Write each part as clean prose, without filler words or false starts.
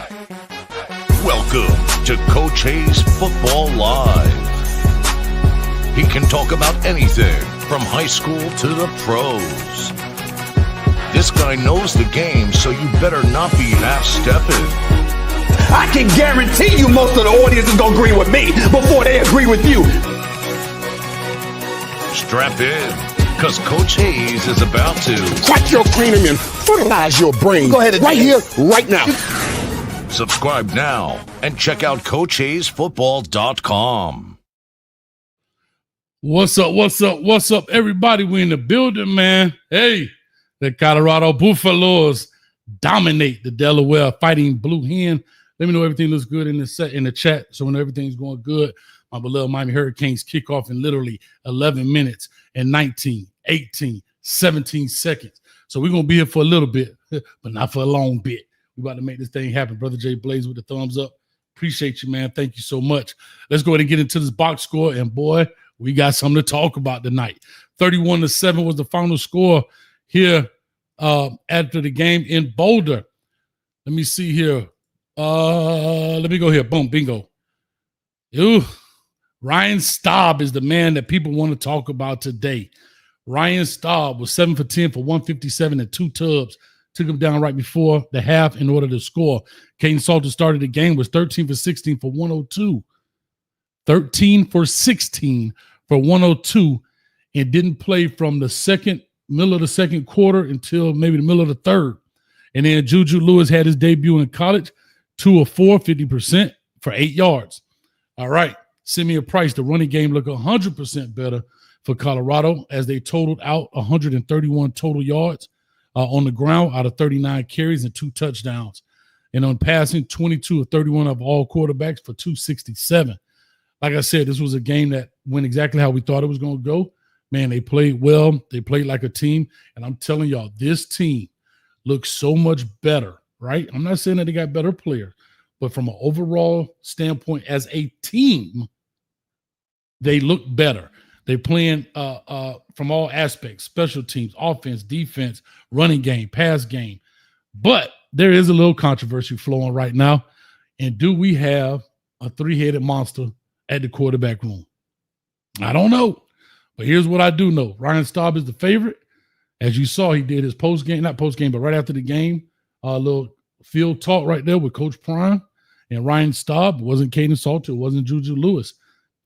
Welcome to Coach Hayes Football Live. He can talk about anything from high school to the pros. This guy knows the game, so you better not be half-stepping. I can guarantee you most of the audience is going to agree with me before they agree with you. Strap in, because Coach Hayes is about to crack your cranium and fertilize your brain. Go ahead, right here, right now. subscribe now and check out CoachHayesFootball.com. What's up, everybody? We in the building, man. Hey, the Colorado Buffaloes dominate the Delaware Fightin Blue Hens. Let me know everything looks good in the chat. So when everything's going good, my beloved Miami Hurricanes kick off in literally 11 minutes and 19, 18, 17 seconds. So we're going to be here for a little bit, but not for a long bit. We're about to make this thing happen. Brother Jay Blaze with the thumbs up. Appreciate you, man. Thank you so much. Let's go ahead and get into this box score. And, boy, we got something to talk about tonight. 31-7 was the final score here after the game in Boulder. Let me see here. Let me go here. Boom, bingo. Ooh, Ryan Staub is the man that people want to talk about today. Ryan Staub was 7 for 10 for 157 and 2 tubs. Took him down right before the half in order to score. Kaidon Salter started the game, was 13 for 16 for 102. 13 for 16 for 102, and didn't play from the middle of the second quarter until maybe the middle of the third. And then Juju Lewis had his debut in college, 2 of 4, 50% for 8 yards. All right, Simeon Price, the running game looked 100% better for Colorado as they totaled out 131 total yards on the ground out of 39 carries and 2 touchdowns. And on passing, 22 of 31 of all quarterbacks for 267. Like I said, this was a game that went exactly how we thought it was going to go. Man, they played well. They played like a team. And I'm telling y'all, this team looks so much better, right? I'm not saying that they got better players, but from an overall standpoint as a team, they look better. They're playing from all aspects, special teams, offense, defense, running game, pass game. But there is a little controversy flowing right now. And do we have a 3-headed monster at the quarterback room? I don't know. But here's what I do know. Ryan Staub is the favorite. As you saw, he did his post-game, not post-game, but right after the game, a little field talk right there with Coach Prime. And Ryan Staub, wasn't Kaidon Salter, it wasn't Juju Lewis.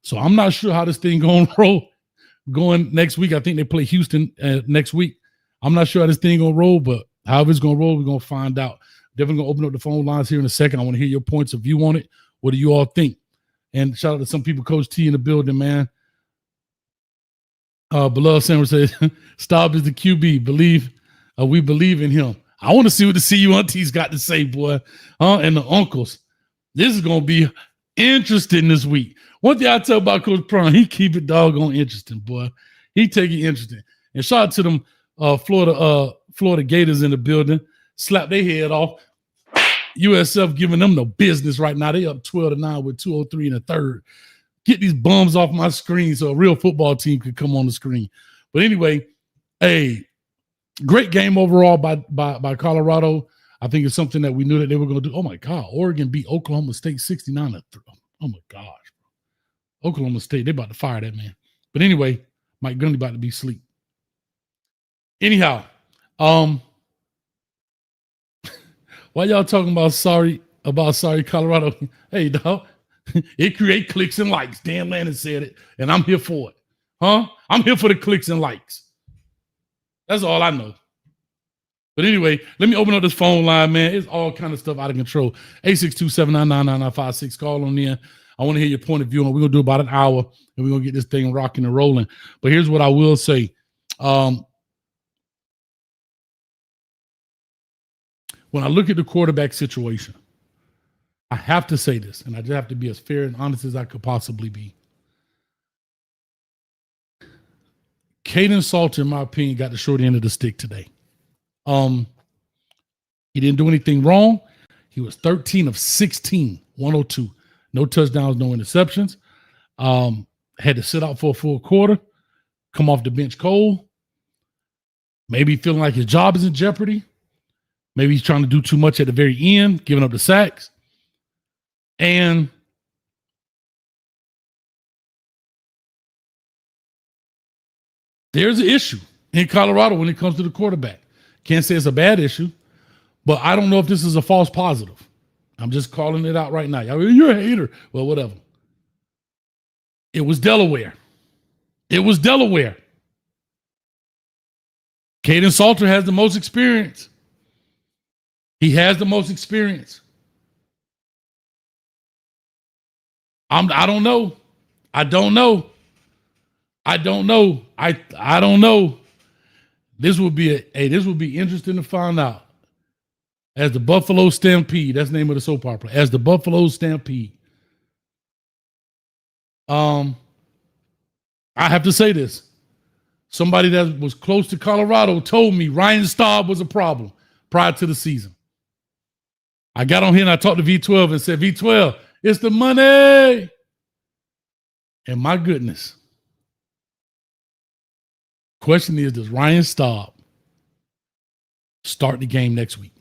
So I'm not sure how this thing going to roll going next week. I think they play Houston next week. I'm not sure how this thing going to roll, but however it's going to roll, we're going to find out. Definitely going to open up the phone lines here in a second. I want to hear your points of view on it. What do you all think? And shout out to some people, Coach T in the building, man. Beloved Sanders says, Staub is the QB. We believe in him. I want to see what the CU aunties got to say, boy. And the uncles. This is going to be interesting this week. One thing I tell about Coach Prime, he keep it doggone interesting, boy. He take it interesting. And shout out to them Florida Gators in the building. Slap their head off. USF giving them no business right now. They up 12-9 with 2:03 in the third. Get these bums off my screen so a real football team could come on the screen. But anyway, a great game overall by Colorado. I think it's something that we knew that they were going to do. Oh, my God. Oregon beat Oklahoma State 69-3. Oh, my gosh. Oklahoma State, they're about to fire that man. But anyway, Mike Gundy about to be asleep. Anyhow, why y'all talking about sorry Colorado? Hey, dog, it create clicks and likes. Dan Lannon said it, and I'm here for it. I'm here for the clicks and likes. That's all I know. But anyway, let me open up this phone line, man. It's all kind of stuff out of control. 862-799-9956. Call on in. I want to hear your point of view. And we're going to do about an hour, and we're going to get this thing rocking and rolling. But here's what I will say. When I look at the quarterback situation, I have to say this, and I just have to be as fair and honest as I could possibly be. Kaidon Salter, in my opinion, got the short end of the stick today. He didn't do anything wrong. He was 13 of 16, 102. No touchdowns, no interceptions. Had to sit out for a full quarter, come off the bench cold. Maybe feeling like his job is in jeopardy. Maybe he's trying to do too much at the very end, giving up the sacks. And there's an issue in Colorado when it comes to the quarterback. Can't say it's a bad issue, but I don't know if this is a false positive. I'm just calling it out right now. You're a hater. Well, whatever. It was Delaware. It was Delaware. Kaidon Salter has the most experience. He has the most experience. I don't know. I don't know. I don't know. I don't know. This would be interesting to find out. As the Buffalo Stampede, that's the name of the soap opera. As the Buffalo Stampede. I have to say this. Somebody that was close to Colorado told me Ryan Staub was a problem prior to the season. I got on here and I talked to V12 and said, V12, it's the money. And my goodness. Question is, does Ryan Staub start the game next week?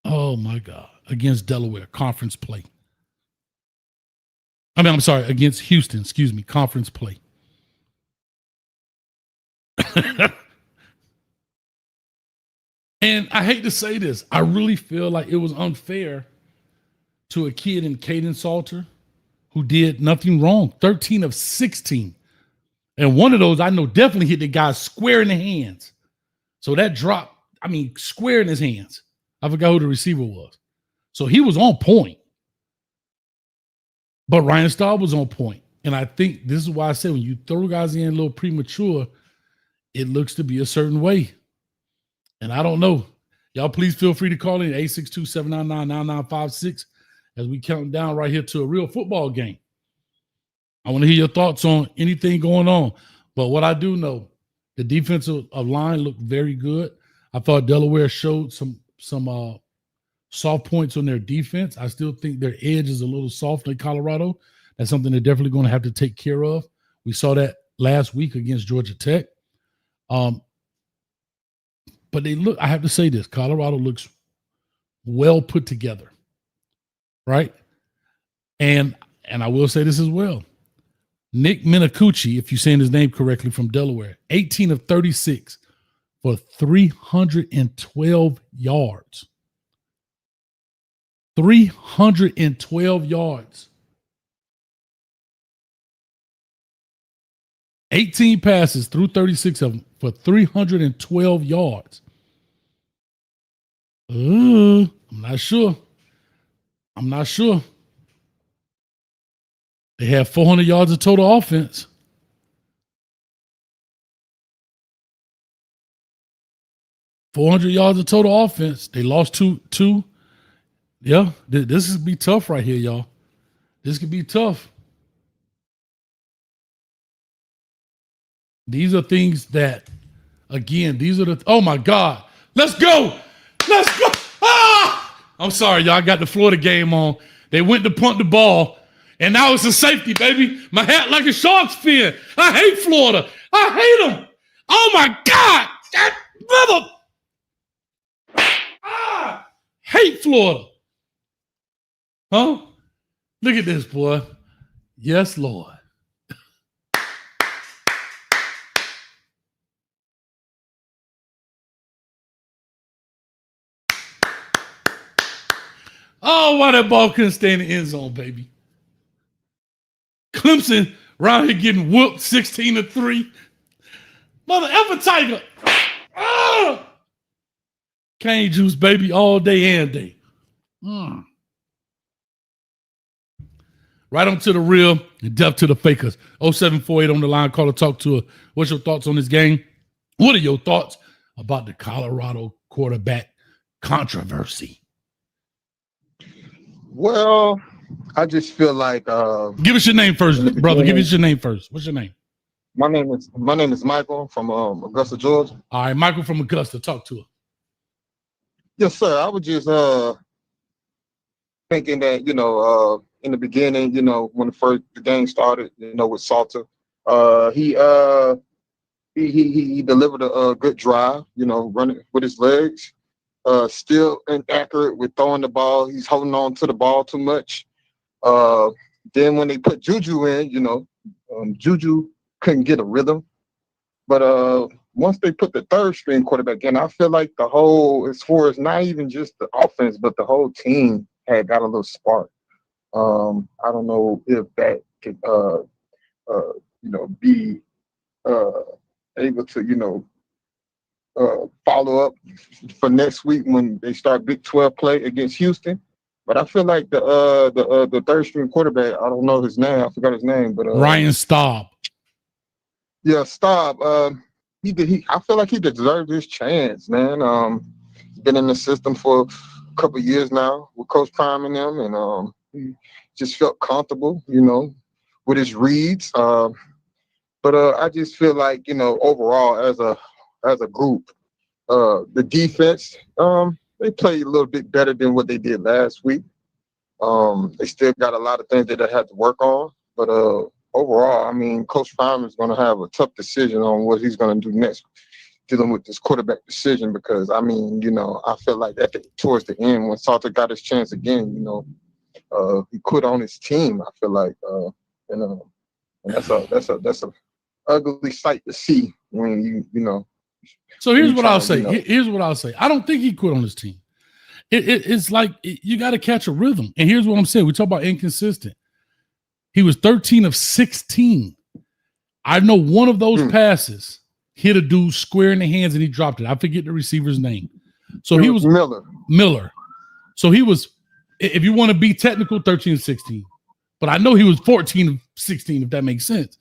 Oh my God. Against Delaware, conference play. Against Houston, conference play. And I hate to say this, I really feel like it was unfair to a kid in Kaidon Salter who did nothing wrong. 13 of 16. And one of those I know definitely hit the guy square in the hands. So that drop, square in his hands. I forgot who the receiver was. So he was on point. But Ryan Staub was on point. And I think this is why I say when you throw guys in a little premature, it looks to be a certain way. And I don't know. Y'all please feel free to call in 862-799-9956 as we count down right here to a real football game. I want to hear your thoughts on anything going on. But what I do know, the defensive line looked very good. I thought Delaware showed some soft points on their defense. I still think their edge is a little soft in Colorado. That's something they're definitely going to have to take care of. We saw that last week against Georgia Tech. But I have to say this, Colorado looks well put together, right? And I will say this as well. Nick Minacucci, if you're saying his name correctly, from Delaware, 18 of 36 for 312 yards. 312 yards. 18 passes through 36 of them for 312 yards. I'm not sure. They have 400 yards of total offense. They lost two. Yeah, this is be tough right here, y'all. This could be tough. These are things that, again, oh my God. Let's go. Ah! I'm sorry, y'all. I got the Florida game on. They went to punt the ball, and now it's a safety, baby. My hat like a shark's fin. I hate Florida. I hate them. Oh my God. That mother. Hate Florida. Huh? Look at this, boy. Yes, Lord. Oh, why that ball couldn't stay in the end zone, baby. Clemson around here getting whooped 16-3. Mother effer Tiger. Cane juice, baby, all day and day. Right on to the real and deaf to the fakers. 0748 on the line. Call or talk to her. What's your thoughts on this game? What are your thoughts about the Colorado quarterback controversy? Well, I just feel like give us your name first, brother. Give us your name first. What's your name? My name is Michael from Augusta, Georgia. All right, Michael from Augusta. Talk to her. Yes, sir. I was just thinking that, in the beginning, when the game started, with Salter, he delivered a good drive, running with his legs. Still inaccurate with throwing the ball. He's holding on to the ball too much. Then when they put Juju in, Juju couldn't get a rhythm. But once they put the third string quarterback in, I feel like the whole, as far as not even just the offense, but the whole team had got a little spark. I don't know if that could, be able to, follow up for next week when they start Big 12 play against Houston. But I feel like the third string quarterback, I don't know his name, I forgot his name, but Ryan Staub. Yeah, Staub. I feel like he deserved his chance, man. He's been in the system for a couple of years now with Coach Prime and them, and he just felt comfortable, with his reads. But I just feel like, overall as a group, the defense, they played a little bit better than what they did last week. They still got a lot of things that they had to work on, but overall, I mean, Coach Prime is going to have a tough decision on what he's going to do next, dealing with this quarterback decision. Because I mean, I feel like towards the end, when Salter got his chance again, he quit on his team. I feel like, and that's a ugly sight to see when you. So here's what I'll say. Here's what I'll say. I don't think he quit on his team. It's like you got to catch a rhythm. And here's what I'm saying. We talk about inconsistent. He was 13 of 16. I know one of those passes hit a dude square in the hands and he dropped it. I forget the receiver's name. So he was Miller. So he was, if you want to be technical, 13 of 16. But I know he was 14 of 16, if that makes sense.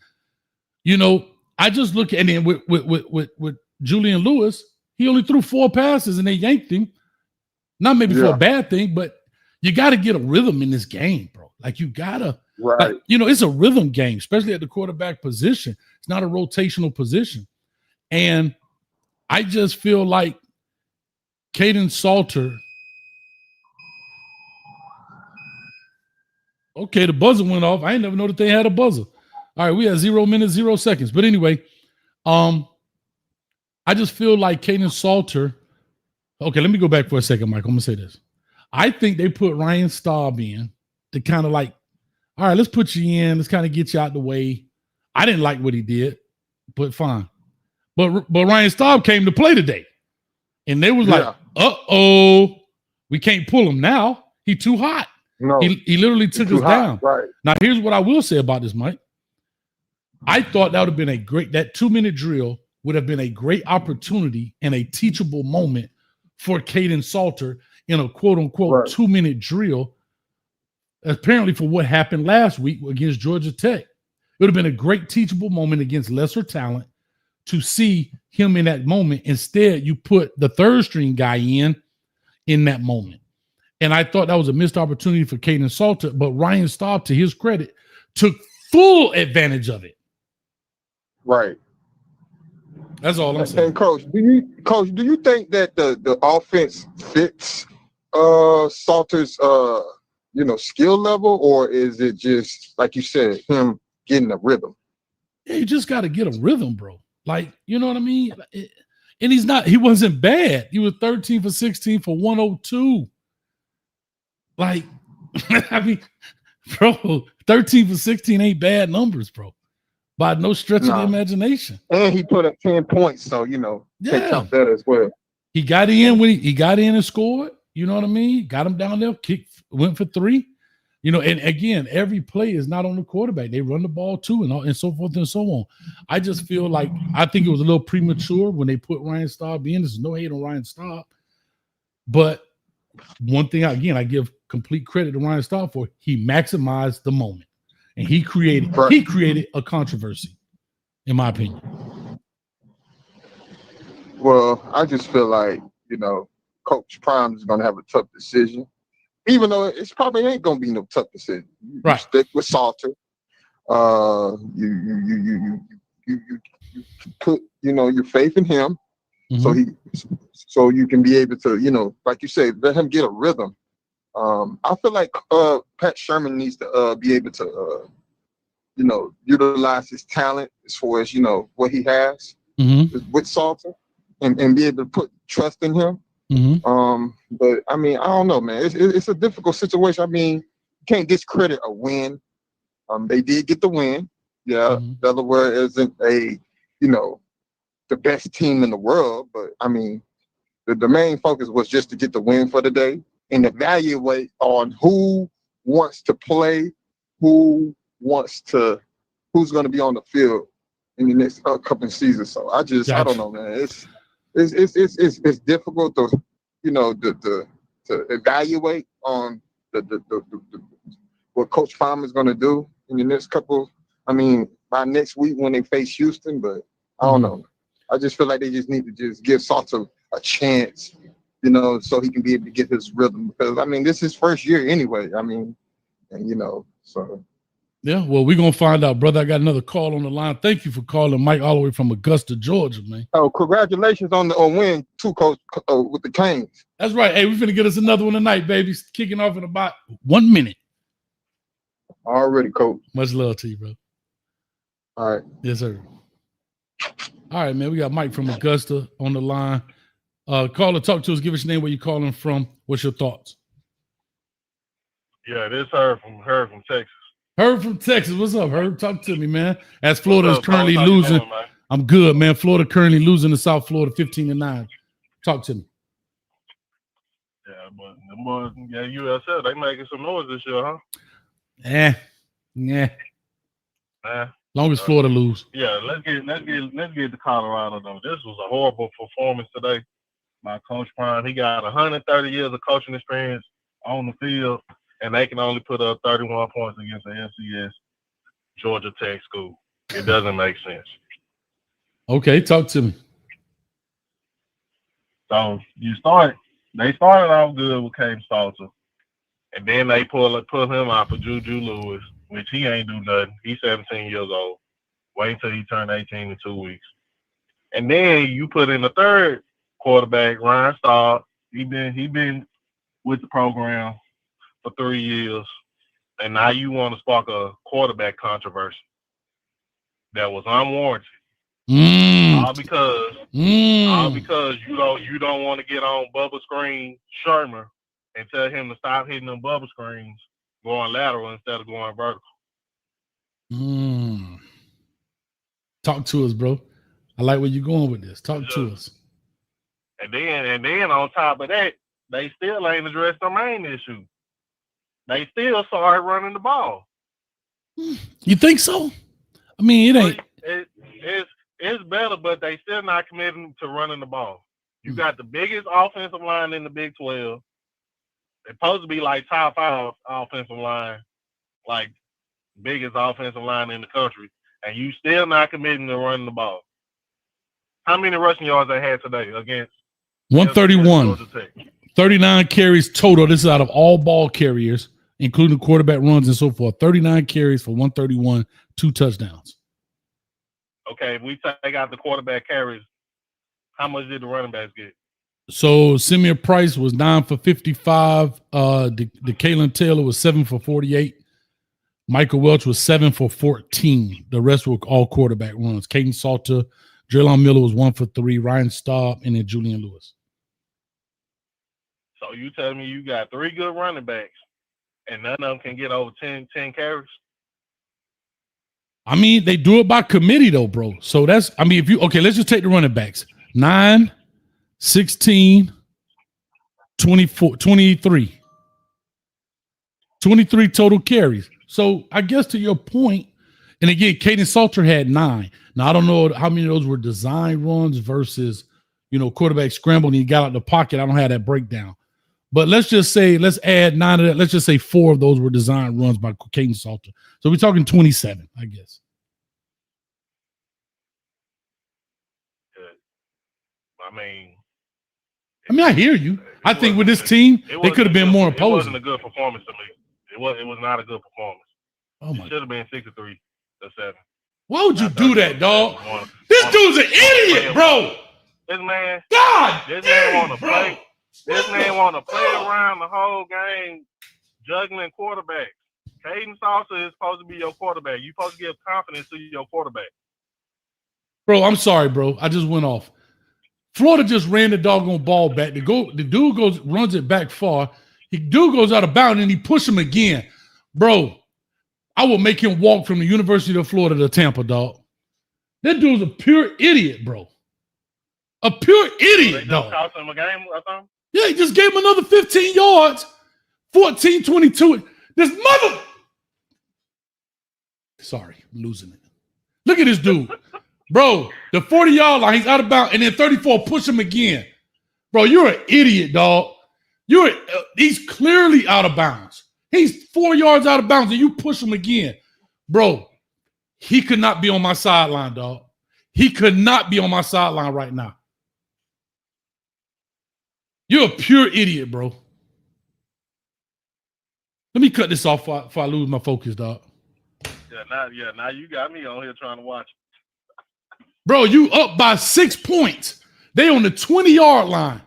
I just look at, and then with Julian Lewis, he only threw 4 passes and they yanked him. Not maybe for a bad thing, but you got to get a rhythm in this game, bro. Like you got to. Right. Like, it's a rhythm game, especially at the quarterback position. It's not a rotational position. And I just feel like Kaidon Salter. Okay, the buzzer went off. I ain't never know that they had a buzzer. All right, we had 0 minutes, 0 seconds. But anyway, I just feel like Kaidon Salter. Okay, let me go back for a second, Mike. I'm going to say this. I think they put Ryan Staub in to kind of like, all right, let's put you in. Let's kind of get you out the way. I didn't like what he did, but fine. But Ryan Staub came to play today. And they was like, uh-oh, we can't pull him now. He too hot. No, he literally took us down. Right. Now, here's what I will say about this, Mike. I thought that would have been that 2-minute drill would have been a great opportunity and a teachable moment for Kaidon Salter in a quote-unquote 2-minute drill, apparently for what happened last week against Georgia Tech. It would have been a great teachable moment against lesser talent to see him in that moment. Instead, you put the third-string guy in that moment. And I thought that was a missed opportunity for Kaidon Salter, but Ryan Staub, to his credit, took full advantage of it. Right. That's all I'm saying. And Coach, do you think that the offense fits Salter's skill level, or is it just like you said, him getting a rhythm? Yeah, you just got to get a rhythm, bro. Like, you know what I mean? And he wasn't bad. He was 13 for 16 for 102. Like, I mean, bro, 13 for 16 ain't bad numbers, bro. By no stretch of the imagination. And he put up 10 points, so can't count that as well. He got in when he got in and scored. You know what I mean? Got him down there, went for 3. And again, every play is not on the quarterback. They run the ball too, and so forth and so on. I just feel like I think it was a little premature when they put Ryan Staub in. There's no hate on Ryan Staub. But one thing, again, I give complete credit to Ryan Staub for, he maximized the moment. And he created a controversy, in my opinion. Well, I just feel like, Coach Prime is going to have a tough decision, even though it's probably ain't going to be no tough decision. You stick with Salter. You put, your faith in him, so you can be able to, like you say, let him get a rhythm. I feel like Pat Sherman needs to be able to, utilize his talent as far as, what he has with Salter and be able to put trust in him. But, I mean, I don't know, man. It's a difficult situation. I mean, can't discredit a win. They did get the win. Yeah, Delaware isn't the best team in the world, but I mean, the main focus was just to get the win for the day and evaluate on who wants to play, who's going to be on the field in the next couple of seasons. So I don't know, man. It's difficult to to evaluate on the what Coach Palmer is going to do in the next couple. I mean, by next week when they face Houston, but I don't know. I just feel like they just need to just give Salter a chance, so he can be able to get his rhythm. Because I mean, this is his first year anyway. I mean, and so. Yeah, well, we're gonna find out, brother. I got another call on the line. Thank you for calling, Mike, all the way from Augusta, Georgia, man. Oh, congratulations on the win too, Coach, with the Canes. That's right. Hey, we're finna get us another one tonight, baby. Kicking off in about 1 minute. Already, Coach. Much love to you, bro. All right. Yes, sir. All right, man. We got Mike from Augusta on the line. Caller, talk to us. Give us your name, where you calling from. What's your thoughts? Yeah, this Herb from Texas. Herb from Texas. What's up, Herb? Talk to me, man. As Florida is currently losing. I'm good, man. Florida currently losing to South Florida 15-9. Talk to me. Yeah, but the boys, USF, they making some noise this year, huh? Yeah. Long as Florida lose. Yeah, let's get to Colorado though. This was a horrible performance today by Coach Prime. He got 130 years of coaching experience on the field, and they can only put up 31 points against the FCS Georgia Tech school. It doesn't make sense. Okay, talk to me. So they started off good with Kaidon Salter, and then they pull him out for Juju Lewis, which he ain't do nothing. He's 17 years old. Wait until he turned 18 in 2 weeks. And then you put in the third quarterback, Ryan Staub. He been with the program for 3 years, and now you want to spark a quarterback controversy that was unwarranted. All because you don't want to get on bubble screen Shermer and tell him to stop hitting them bubble screens going lateral instead of going vertical. Talk to us, bro. I like where you're going with this. Talk to us. And then on top of that, they still ain't addressed the main issue. They still started running the ball. You think so? I mean, it ain't. It's better, but they still not committing to running the ball. You got the biggest offensive line in the Big 12. They're supposed to be like top 5 offensive line, like biggest offensive line in the country, and you still not committing to running the ball. How many rushing yards they had today against 131, 39 carries total. This is out of all ball carriers, including quarterback runs and so forth. 39 carries for 131, 2 touchdowns. Okay, if we take out the quarterback carries, how much did the running backs get? So Simeon Price was 9 for 55. DeKalon Taylor was 7 for 48. Micah Welch was 7 for 14. The rest were all quarterback runs. Kaidon Salter, Jaylon Miller was 1 for 3. Ryan Staub, and then Julian Lewis. So you tell me you got 3 good running backs, and none of them can get over 10 carries? I mean, they do it by committee, though, bro. So let's just take the running backs. 9, 16, 24, 23. 23 total carries. So I guess to your point, and again, Kaidon Salter had 9. Now, I don't know how many of those were design runs versus, quarterback scramble and he got out the pocket. I don't have that breakdown. But let's add 9 of that. Let's just say 4 of those were design runs by Kaidon Salter. So we're talking 27, I guess. I mean, I hear you. I think with this team, they could have been more opposing. It wasn't a good performance to me. It was not a good performance. Oh my! It should have been 63-7. Why would you do that, dog? This dude's an idiot, bro. This man, this man want to play. This man want to play around the whole game, juggling quarterbacks. Kaidon Salter is supposed to be your quarterback. You're supposed to give confidence to your quarterback. Bro, I'm sorry, bro. I just went off. Florida just ran the doggone ball back. The dude runs it back far. Dude goes out of bounds and he pushes him again. Bro, I will make him walk from the University of Florida to Tampa, dog. That dude's a pure idiot, bro. A pure idiot, dog. Cost him a game or something? Yeah, he just gave him another 15 yards. 14-22. This mother. Sorry, I'm losing it. Look at this dude. Bro, the 40-yard line, he's out of bounds, and then 34, push him again. Bro, you're an idiot, dog. He's clearly out of bounds. He's 4 yards out of bounds, and you push him again. Bro, he could not be on my sideline, dog. He could not be on my sideline right now. You're a pure idiot, bro. Let me cut this off before I lose my focus, dog. Now you got me on here trying to watch. Bro, you up by 6 points. They on the 20-yard line.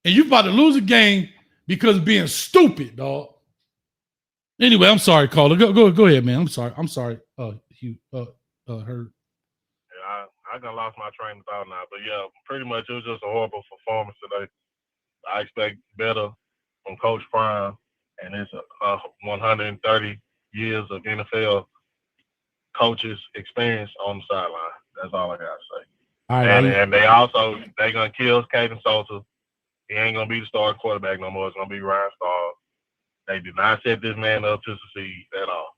And you about to lose a game because of being stupid, dog. Anyway, I'm sorry, caller. Go ahead, man. I'm sorry. Hugh, Herb. Yeah, I done lost my train of thought now. But yeah, pretty much it was just a horrible performance today. I expect better from Coach Prime, and it's 130 years of NFL coaches experience on the sideline. That's all I got to say. All right, and they're going to kill Kaidon Salter. He ain't going to be the starting quarterback no more. It's going to be Ryan Staub. They did not set this man up to succeed at all.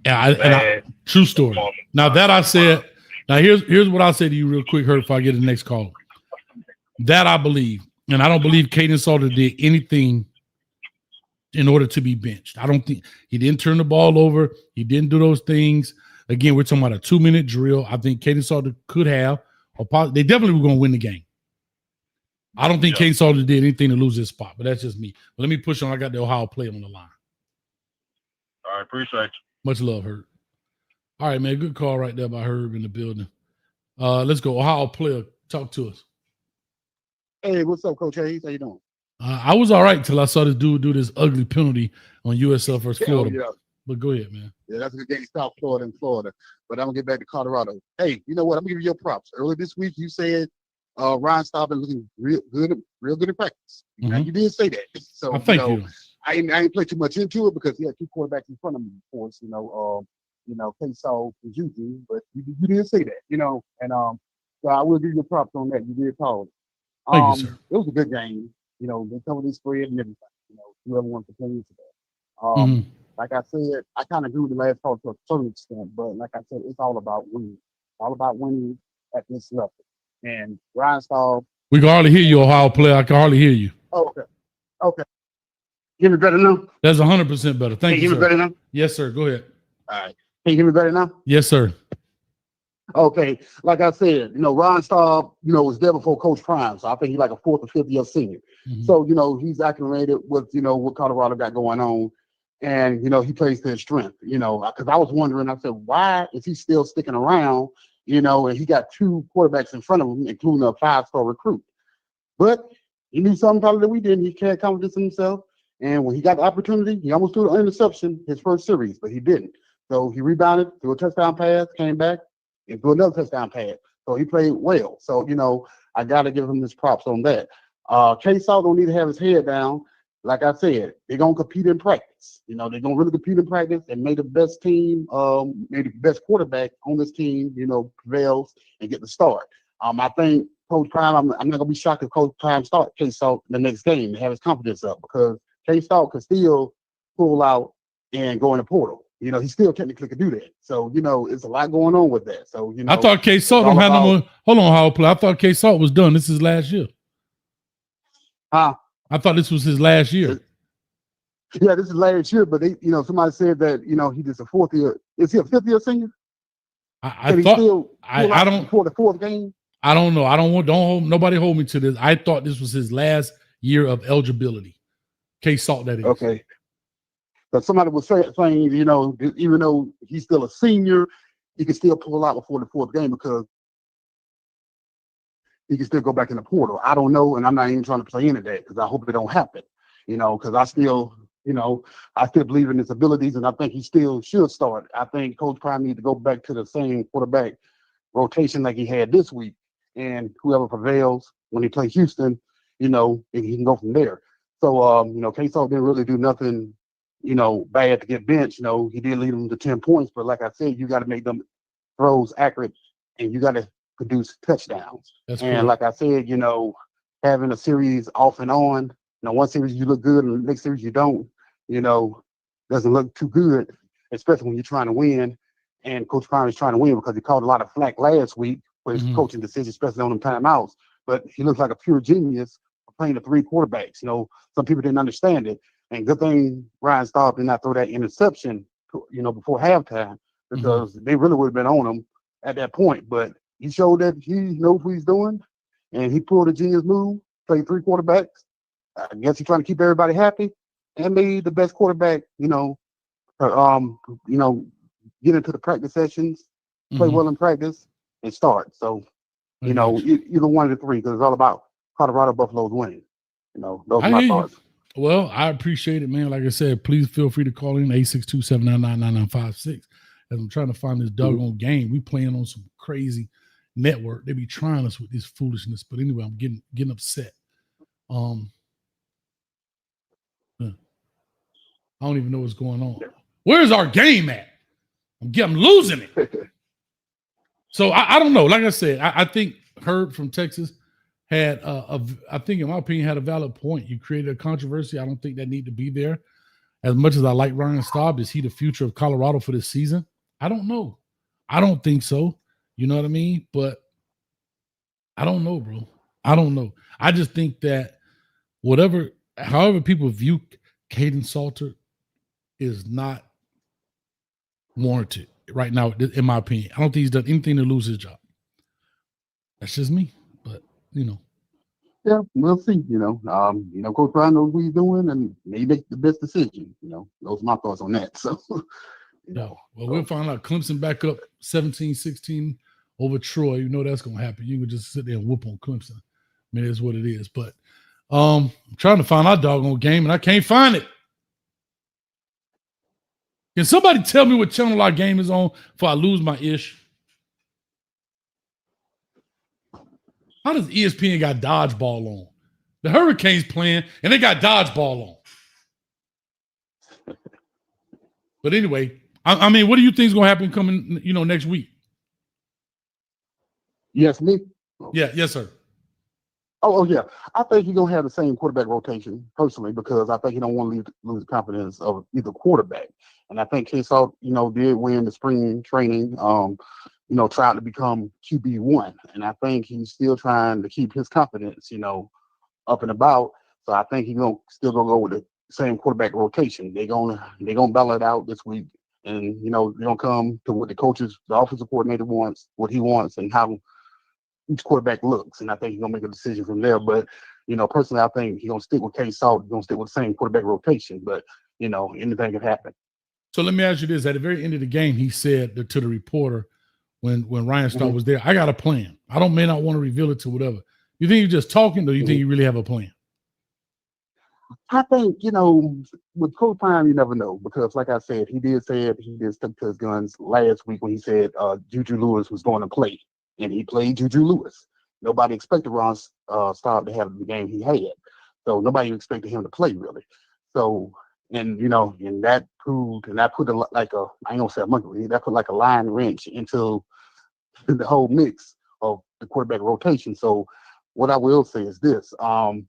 Yeah, true story. Now that I said, here's what I'll say to you real quick, Herb, if I get the next call. That I believe. And I don't believe Kaidon Salter did anything in order to be benched. I don't think he didn't turn the ball over. He didn't do those things. Again, we're talking about a 2-minute drill. I think Kaidon Salter could have, they definitely were going to win the game. I don't think Kaidon Salter did anything to lose his spot, but that's just me. But let me push on. I got the Ohio player on the line. All right, appreciate you. Much love, Herb. All right, man. Good call right there by Herb in the building. Let's go. Ohio player, talk to us. Hey, what's up, Coach Hayes? How you doing? I was all right until I saw this dude do this ugly penalty on USL versus Florida. Yeah. But go ahead, man. Yeah, that's a good game, South Florida and Florida. But I'm going to get back to Colorado. Hey, you know what? I'm going to give you your props. Earlier this week, you said Ryan Staub is looking real good in practice. Mm-hmm. Now, you did say that. So, thank you. I ain't played too much into it because he had two quarterbacks in front of me, of course, K-Saw and Juju. But you did say that, and so I will give you props on that. You did call it. Thank you, sir. It was a good game. They covered this spread and everything. Whoever wants to play into that. Like I said, I kind of agree with the last call to a certain extent, but like I said, it's all about winning. All about winning at this level. And Ryan Staub. We can hardly hear you, Ohio player. I can hardly hear you. Oh, okay. Hear me better now? That's 100% better. Thank you, hear me better now? Yes, sir. Go ahead. All right. Can you hear me better now? Yes, sir. Okay. Like I said, Ryan Staub, was there before Coach Prime. So I think he's like a 4th or 5th year senior. Mm-hmm. So, he's acclimated with, what Colorado got going on. And, he plays to his strength, because I was wondering, I said, why is he still sticking around, and he got 2 quarterbacks in front of him, including a 5-star recruit. But he knew something probably that we didn't. He had confidence in himself. And when he got the opportunity, he almost threw an interception his first series, but he didn't. So he rebounded, threw a touchdown pass, came back, and threw another touchdown pass. So he played well. So, I got to give him his props on that. K-Saw don't need to have his head down. Like I said, they're going to compete in practice. They're going to really compete in practice and make the best team, maybe the best quarterback on this team, prevails and get the start. I think Coach Prime, I'm not going to be shocked if Coach Prime start K-Saw the next game and have his confidence up because K-Saw could still pull out and go in the portal. He still technically could do that. So, it's a lot going on with that. So, I thought K-Saw don't have no more. Hold on, how play. I thought K-Saw was done. This is last year. I thought this was his last year. Yeah, this is last year, but they, somebody said that, he just a 4th year. Is he a 5th year senior? I don't for the 4th game. I don't know. Nobody hold me to this. I thought this was his last year of eligibility. K-Saw, that is. Okay. But somebody was saying, even though he's still a senior, he can still pull out before the 4th game because he can still go back in the portal. I don't know, and I'm not even trying to play into that because I hope it don't happen. Because I still believe in his abilities, and I think he still should start. I think Coach Prime needs to go back to the same quarterback rotation like he had this week, and whoever prevails when he plays Houston, he can go from there. So, K-Saw didn't really do nothing bad to get benched. He did lead them to 10 points, but like I said, you got to make them throws accurate and you got to produce touchdowns. That's and correct. like I said, having a series off and on, one series you look good and the next series you don't, doesn't look too good, especially when you're trying to win. And Coach Prime is trying to win because he caught a lot of flack last week for his coaching decisions, especially on them timeouts. But he looks like a pure genius for playing the 3 quarterbacks. Some people didn't understand it. And good thing Ryan Staub did not throw that interception, before halftime, because they really would have been on him at that point. But he showed that he knows what he's doing, and he pulled a genius move, played 3 quarterbacks. I guess he's trying to keep everybody happy and made the best quarterback, get into the practice sessions, play well in practice, and start. So, either one of the 3, because it's all about Colorado Buffaloes winning. Those are my thoughts. Well, I appreciate it, man. Like I said, please feel free to call in 862-799-9956. As I'm trying to find this doggone game. We playing on some crazy network. They be trying us with this foolishness. But anyway, I'm getting upset. I don't even know what's going on. Where's our game at? I'm losing it. So I don't know. Like I said, I think Herb from Texas had I think in my opinion had a valid point. You created a controversy. I don't think that need to be there. As much as I like Ryan Staub, is he the future of Colorado for this season? I don't know. I don't think so. You know what I mean? But I don't know, bro. I don't know. I just think that however people view Kaidon Salter is not warranted right now, in my opinion. I don't think he's done anything to lose his job. That's just me. But yeah, we'll see. Coach Brown knows what he's doing, and he makes the best decision. Those are my thoughts on that. So, we'll find out. Clemson back up 17-16 over Troy. You know that's gonna happen. You can just sit there and whoop on Clemson. I mean, it's what it is. But I'm trying to find our doggone game, and I can't find it. Can somebody tell me what channel our game is on before I lose my ish? How does ESPN got dodgeball on? The Hurricanes playing, and they got dodgeball on. But anyway, I mean, what do you think is going to happen coming, next week? Yes, me? Yeah, yes, sir. Oh, yeah. I think he's going to have the same quarterback rotation, personally, because I think he don't want to lose the confidence of either quarterback. And I think K-Salt, did win the spring training, trying to become QB1. And I think he's still trying to keep his confidence, up and about. So I think he's still going to go with the same quarterback rotation. They're gonna battle it out this week. And, they're going to come to what the offensive coordinator wants, what he wants, and how each quarterback looks. And I think he's going to make a decision from there. But, personally, I think he's going to stick with K-Salt. He's going to stick with the same quarterback rotation. But, anything can happen. So let me ask you this. At the very end of the game, he said to the reporter when Ryan Staub was there, I got a plan. I may not want to reveal it to whatever. You think you're just talking, or you think you really have a plan? I think, with Coach Prime, you never know. Because like I said, he did stuck to his guns last week when he said Juju Lewis was going to play. And he played Juju Lewis. Nobody expected Ron Staub to have the game he had. So nobody expected him to play, really. So, and that put like a, I ain't gonna say a monkey, that put like a lion wrench into the whole mix of the quarterback rotation. So what I will say is this, it's gonna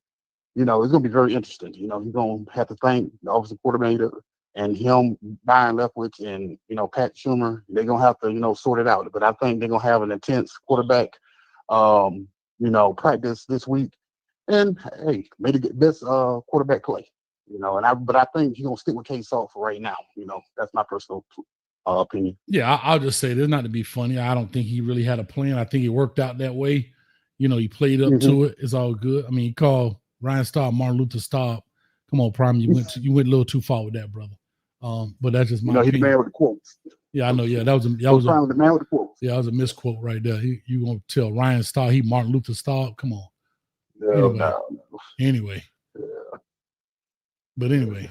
be very interesting. You're gonna have to thank the offensive coordinator and him, Byron Leftwich, and Pat Schumer. They're gonna have to sort it out. But I think they're gonna have an intense quarterback practice this week. And hey, maybe the best quarterback play. But I think he's gonna stick with K-Salt for right now. That's my personal opinion. Yeah, I'll just say this, not to be funny. I don't think he really had a plan. I think it worked out that way. He played up to it. It's all good. I mean, he called Ryan Staub Martin Luther Staub. Come on, Prime. You went a little too far with that, brother. But that's just my opinion. He's the man with the quotes. Yeah, I know. Yeah, that was the man with the quotes. Yeah, that was a misquote right there. You gonna tell Ryan Staub he Martin Luther Staub? Come on. No. Anyway. Yeah. But anyway,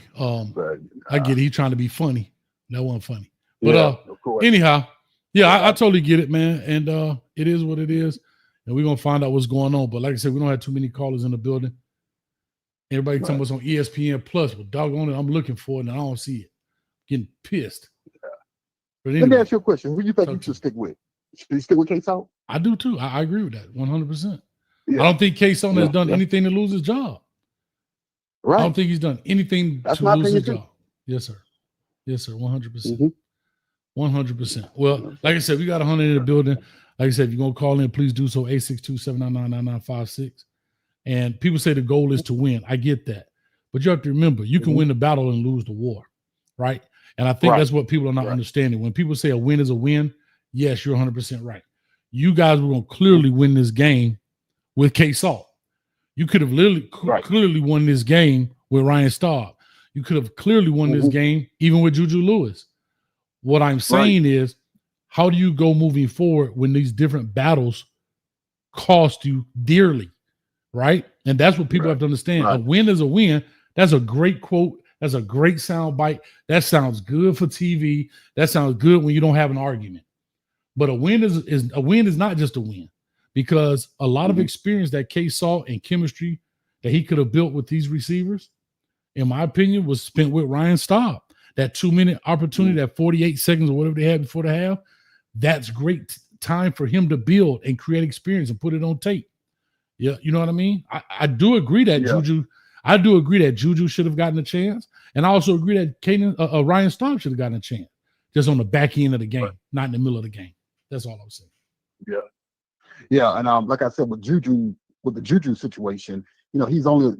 I get it. He's trying to be funny. That wasn't funny. But anyhow, yeah, I totally get it, man. And it is what it is. And we're gonna find out what's going on. But like I said, we don't have too many callers in the building. Everybody talking about on ESPN Plus, but doggone it, I'm looking for it and I don't see it. Getting pissed. But anyway, Let me ask you a question. Who do you think you should stick with? Should you stick with K-Salt? I do too. I agree with that 100%. Yeah. I don't think Kaidon has done anything to lose his job. Right. I don't think he's done anything to lose his job. Yes, sir. Yes, sir. 100%. 100%. Well, like I said, we got 100 in the building. Like I said, if you're going to call in, please do so. 862-799-9956. And people say the goal is to win. I get that. But you have to remember, you can win the battle and lose the war, right? And I think that's what people are not understanding. When people say a win is a win, yes, you're 100% right. You guys were going to clearly win this game with K-Salt. You could have literally clearly won this game with Ryan Staub. You could have clearly won this game even with Juju Lewis. What I'm saying is, how do you go moving forward when these different battles cost you dearly, right? And that's what people have to understand. A win is a win. That's a great quote. That's a great sound bite. That sounds good for TV. That sounds good when you don't have an argument. But a win is not just a win, because a lot of experience that K-Salt and chemistry that he could have built with these receivers, in my opinion, was spent with Ryan Staub. That 2-minute opportunity, that 48 seconds or whatever they had before the half, that's great time for him to build and create experience and put it on tape. Yeah, you know what I mean? I do agree that Juju. I do agree that Juju should have gotten a chance, and I also agree that Ryan Staub should have gotten a chance, just on the back end of the game, not in the middle of the game. That's all I'm saying. Yeah, and like I said, with the Juju situation, he's only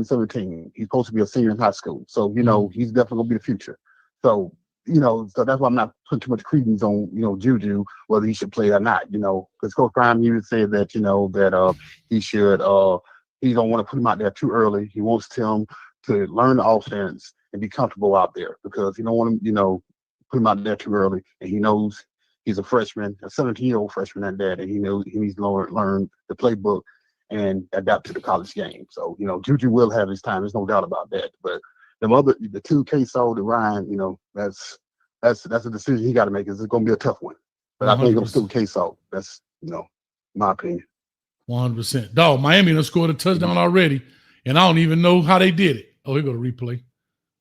17. He's supposed to be a senior in high school, so he's definitely gonna be the future. So so that's why I'm not putting too much credence on Juju, whether he should play or not. Because Coach Prime even said that that he should he don't want to put him out there too early. He wants him to learn the offense and be comfortable out there, because he don't want him put him out there too early, and he knows he's a freshman, a 17-year-old freshman at that, and he knows he needs to learn the playbook and adapt to the college game. So, Juju will have his time. There's no doubt about that. But the two K-Salt and Ryan, that's a decision he got to make. It's going to be a tough one. But 100%. I think I'm still K-Salt. That's, my opinion. 100%. Dog, Miami done scored a touchdown already, and I don't even know how they did it. Oh, here go to replay.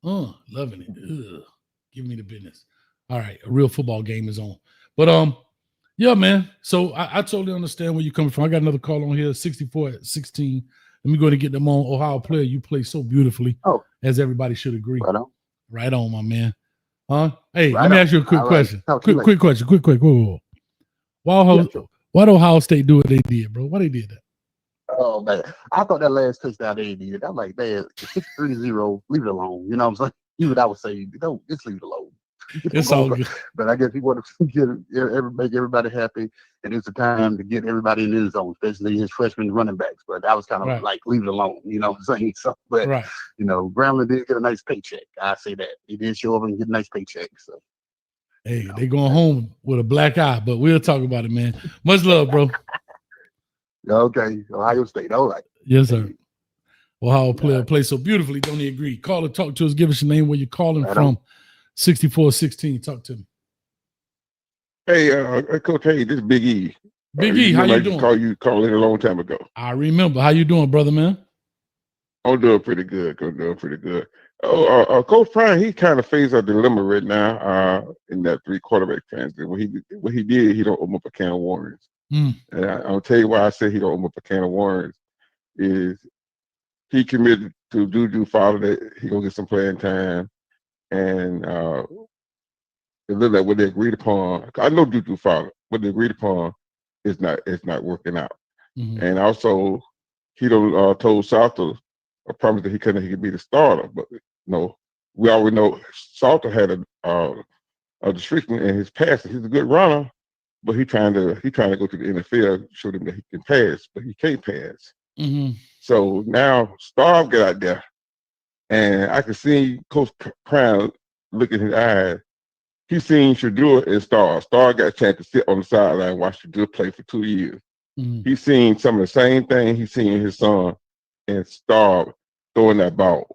Loving it. Ugh. Give me the business. All right, a real football game is on. But yeah, man. So I totally understand where you're coming from. I got another call on here, 64-16. Let me go ahead and get them on. Ohio player, you play so beautifully, as everybody should agree. Right on, my man. Hey, let me ask you a quick question. Quick question. Whoa. Why did Ohio State do what they did, bro? Why they did that? Oh, man. I thought that last touchdown they did. I'm like, man, 6-3-0, leave it alone. You know what I'm saying? You what I would say, don't just leave it alone. It's all good. But I guess he wanted to make everybody happy, and it's a time to get everybody in his zone, especially his freshman running backs. But I was kind of like, leave it alone, you know what I'm saying? So, but Grambling did get a nice paycheck. I say that he did show up and get a nice paycheck. So, hey, they going home with a black eye, but we'll talk about it, man. Much love, bro. Okay, Ohio State. All right. Yes, sir. Ohio player plays so beautifully. Don't he agree? Call or talk to us. Give us your name, where you're calling from. 64-16. Talk to me. Hey, Coach. Hey, this is Big E. Big E, how you doing? Call in a long time ago. I remember. How you doing, brother, man? I'm doing pretty good. Coach Prime, he kind of faced a dilemma right now in that 3 quarterback transition. What he did, he don't open up a can of worms. And I'll tell you why I say he don't open up a can of worms is he committed to Juju Fowler that he gonna get some playing time. And it looked like what they agreed upon. I know Juju Fowler. What they agreed upon is not working out. And also, he told Salter a promise that he could be the starter. But we already know Salter had a restriction in his passing. He's a good runner, but he trying to go to the NFL, show them that he can pass, but he can't pass. So now Staub got out there. And I can see Coach Prime look in his eyes. He seen Shadua and Star. Star got a chance to sit on the sideline and watch Shadua play for 2 years. He seen some of the same thing he seen his son and Star throwing that ball.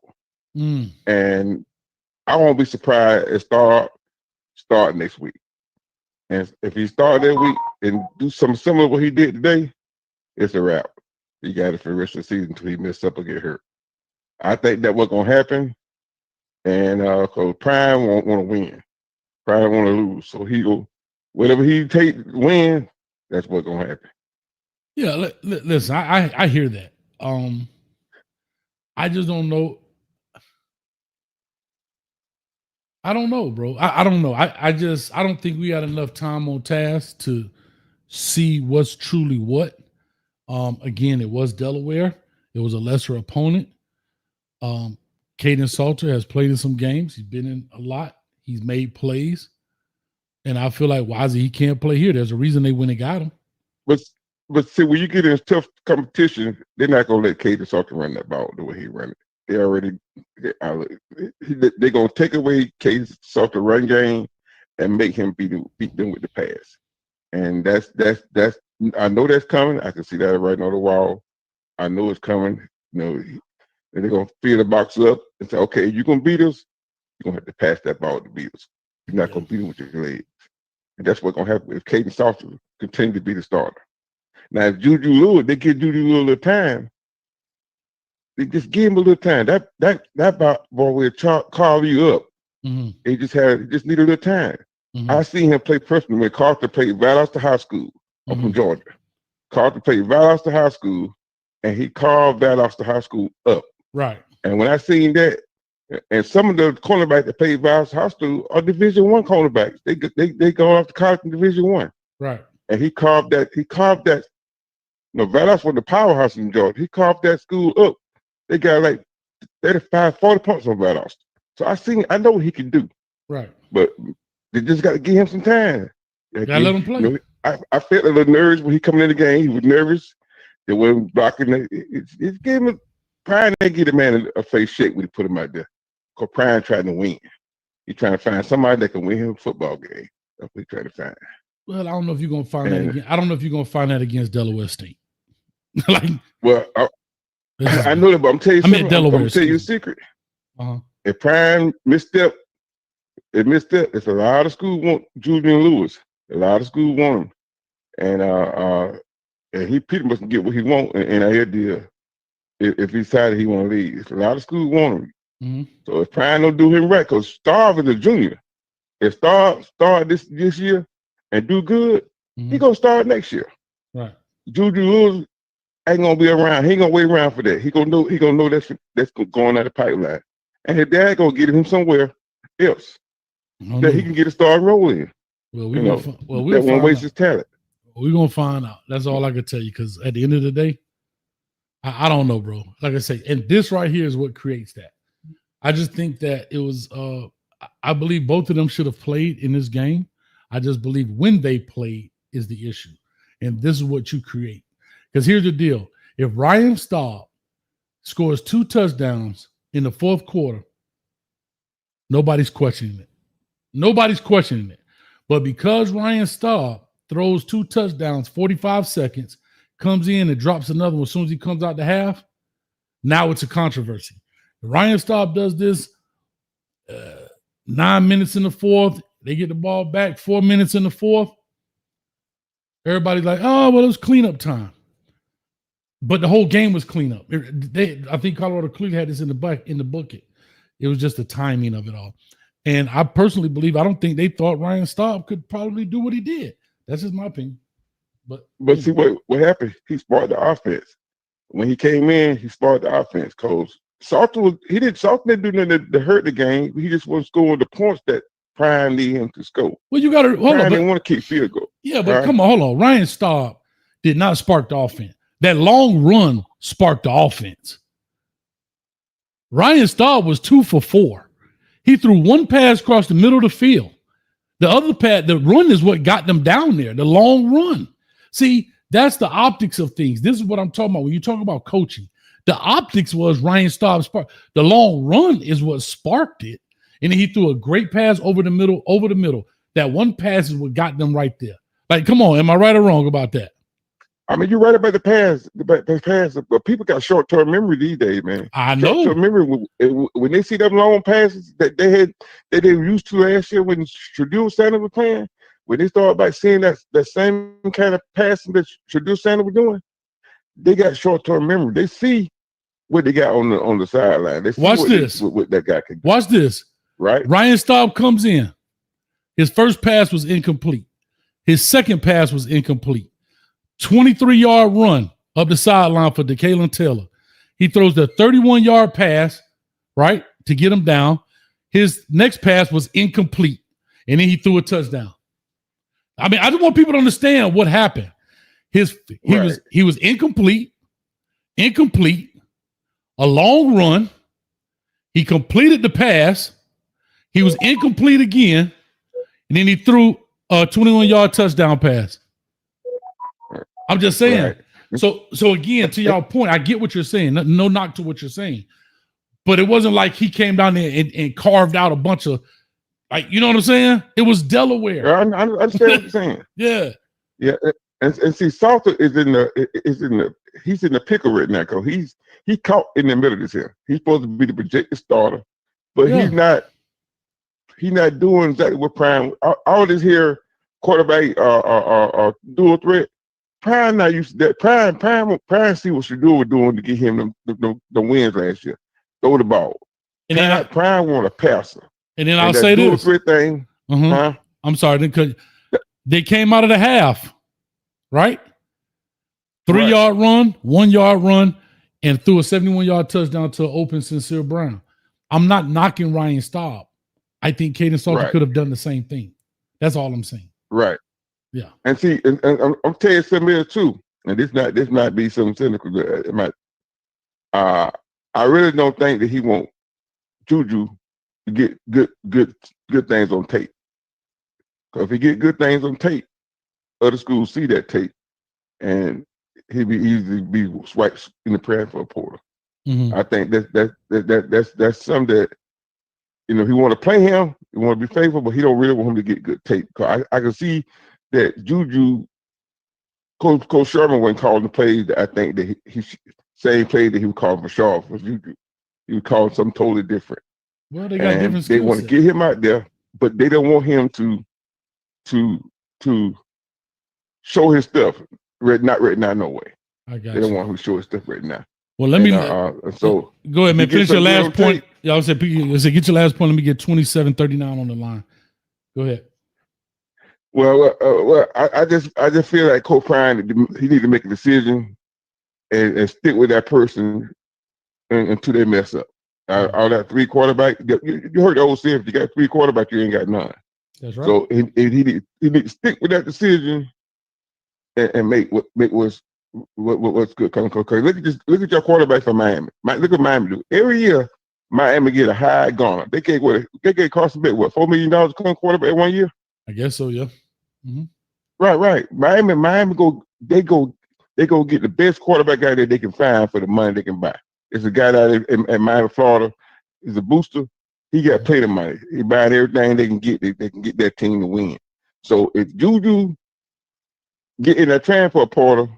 And I won't be surprised if Star start next week. And if he start that week and do something similar to what he did today, it's a wrap. He got it for the rest of the season until he messed up or get hurt. I think that what's gonna happen, and because Prime won't want to win, Prime want to lose, so he go whatever he win. That's what's gonna happen. Yeah, listen, I hear that. I just don't know. I don't know, bro. I don't know. I don't think we had enough time on task to see what's truly what. Again, it was Delaware. It was a lesser opponent. Kaidon Salter has played in some games. He's been in a lot. He's made plays. And I feel like Wazzy, he can't play here. There's a reason they went and got him. But see, when you get in tough competition, they're not gonna let Kaidon Salter run that ball the way he ran it. They're gonna take away Kaidon Salter run game and make him beat them with the pass. And that's I know that's coming. I can see that right on the wall. I know it's coming. You know, and they're gonna fill the box up and say, okay, you're gonna beat us, you're gonna have to pass that ball to beat us. You're not gonna beat them with your legs. And that's what's gonna happen if Kaidon Salter continue to be the starter. Now, if Juju Lewis, they give Juju Lewis a little time. They just give him a little time. That boy will call you up. Mm-hmm. He just need a little time. Mm-hmm. I seen him play personally when Carter played Valdosta High School. I'm from Georgia. Carter played Valdosta High School, and he called Valdosta High School up. Right. And when I seen that, and some of the cornerbacks that played Valdosta High School are Division I cornerbacks. They go off to college in Division I. Right. And he carved that. No, Valdosta was the powerhouse in Georgia. He carved that school up. They got like 35, 40 points on Valdosta. So I know what he can do. Right. But they just got to give him some time. Gotta let him play. You know, I felt a little nervous when he coming in the game. He was nervous. They wasn't blocking. It gave him Prime. They get a man a face shake when he put him out there. Because Prime trying to win. He's trying to find somebody that can win him a football game. That's what he's trying to find. Well, I don't know if you're gonna find that again. I don't know if you're gonna find that against Delaware State. Well, I know that, but I'm telling you something. Delaware. I'm tell you a secret. If Prime misstep, it's a lot of schools want Julian Lewis. A lot of schools want him, and he pretty much can get what he want in our deal. If he decided he want to leave, a lot of schools want him. Mm-hmm. So if Prime don't do him right, because Staub is a junior. If Staub start this year and do good, he gonna start next year. Right. Juju Lewis ain't gonna be around. He ain't gonna wait around for that. He gonna know that's going out the pipeline. And his dad gonna get him somewhere else that he can get a star role in. Well, that won't waste his talent. We're gonna find out. That's all I can tell you. Because at the end of the day, I don't know, bro. Like I say, and this right here is what creates that. I just think that it was. I believe both of them should have played in this game. I just believe when they played is the issue, and this is what you create. Because here's the deal: if Ryan Staub scores 2 touchdowns in the fourth quarter, nobody's questioning it. Nobody's questioning it. But because Ryan Staub throws 2 touchdowns, 45 seconds, comes in and drops another one as soon as he comes out the half, now it's a controversy. If Ryan Staub does this 9 minutes in the fourth, they get the ball back 4 minutes in the fourth, everybody's like, oh, well, it was cleanup time. But the whole game was cleanup. I think Colorado clearly had this in the bucket. It was just the timing of it all. And I personally believe, I don't think they thought Ryan Staub could probably do what he did. That's just my opinion. But see what happened? He sparked the offense. When he came in, he sparked the offense. Cause Salter didn't do nothing to hurt the game. He just wasn't scoring the points that Prime needed him to score. Well, you got to hold on. Prime didn't want to keep field goal. Yeah, but come on, hold on. Ryan Staub did not spark the offense. That long run sparked the offense. Ryan Staub was 2 for 4. He threw 1 pass across the middle of the field. The other pass, the run is what got them down there, the long run. See, that's the optics of things. This is what I'm talking about. When you talk about coaching, the optics was Ryan Staub's spark. The long run is what sparked it. And then he threw a great pass over the middle. That 1 pass is what got them right there. Like, come on, am I right or wrong about that? I mean, you're right about the pass, but people got short-term memory these days, man. I know. Short-term memory, when they see them long passes that they were used to last year when Shadul Sanders was playing, when they started by seeing that same kind of passing that Shadul Sanders was doing, they got short-term memory. They see what they got on the sideline. Watch this. What that guy can do. Watch this. Right? Ryan Staub comes in. His first pass was incomplete. His second pass was incomplete. 23-yard run up the sideline for DeKalon Taylor. He throws the 31-yard pass, right, to get him down. His next pass was incomplete, and then he threw a touchdown. I mean, I just want people to understand what happened. He was incomplete, a long run. He completed the pass. He was incomplete again, and then he threw a 21-yard touchdown pass. I'm just saying. Right. So again, to y'all point, I get what you're saying. No knock to what you're saying. But it wasn't like he came down there and carved out a bunch of, like, you know what I'm saying? It was Delaware. I understand what you're saying. Yeah. Yeah. And see, Salter is in the pickle right now, because he's caught in the middle of this here. He's supposed to be the projected starter, but he's not doing exactly what Prime. All this here quarterback dual threat. Prime not used to that. Prime see what Shador was doing to get him the wins last year. Throw the ball. And then Prime want a passer. And then I'll say this thing. I'm sorry, because they came out of the half, right? 3-yard run, 1-yard run, and threw a 71-yard touchdown to an open Sincere Brown. I'm not knocking Ryan Staub. I think Kaidon Salter could have done the same thing. That's all I'm saying. Right. Yeah. And see, and I'm telling you something else too. And this might be something cynical. It might. I really don't think that he want Juju to get good things on tape. Because if he get good things on tape, other schools see that tape, and he'd be easily be swiped in the transfer portal. I think that's something that, you know, he want to play him, he want to be faithful, but he don't really want him to get good tape. Because I can see that Juju, Coach Sherman wasn't calling the plays that I think that he same play that he was calling for Shaw for Juju. He was calling something totally different. Well, they got different. They want to get him out there, but they don't want him to show his stuff. Not right now, no way. I got they don't want him to show his stuff right now. Well, let me. So go ahead, man. Finish your last point. Yeah, I said get your last point. Let me get 27-39 on the line. Go ahead. Well, I just feel like Coach Prime, he need to make a decision and stick with that person until they mess up. All that 3 quarterback. You heard the old saying: if you got 3 quarterbacks, you ain't got none. That's right. So he need to stick with that decision and make what's good. Because look at your quarterback for Miami. Look at Miami do. Every year, Miami get a high garner. They get Carson Beck $4 million to come quarterback 1 year. I guess so. Yeah. Right. Miami go get the best quarterback out there they can find for the money they can buy. It's a guy out in Miami, Florida. He's a booster. He got plenty of money. He buying everything they can get. They can get that team to win. So if Juju get in that transfer portal,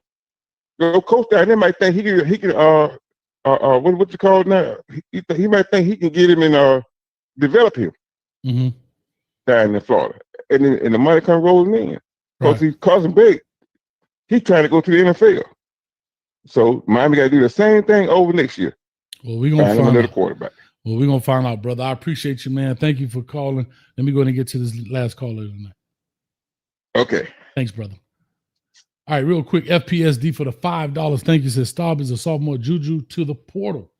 the coach down there might think he can what you call it now? He might think he can get him and develop him down in Florida, and the money come rolling in because he's Carson Beck. He's trying to go to the NFL. So Miami got to do the same thing over next year. Well, we're gonna find another quarterback. Well, we're gonna find out, brother. I appreciate you, man. Thank you for calling. Let me go ahead and get to this last caller tonight. Okay. Thanks, brother. All right, real quick, FPSD for the $5. Thank you. Says Staub is a sophomore. Juju to the portal.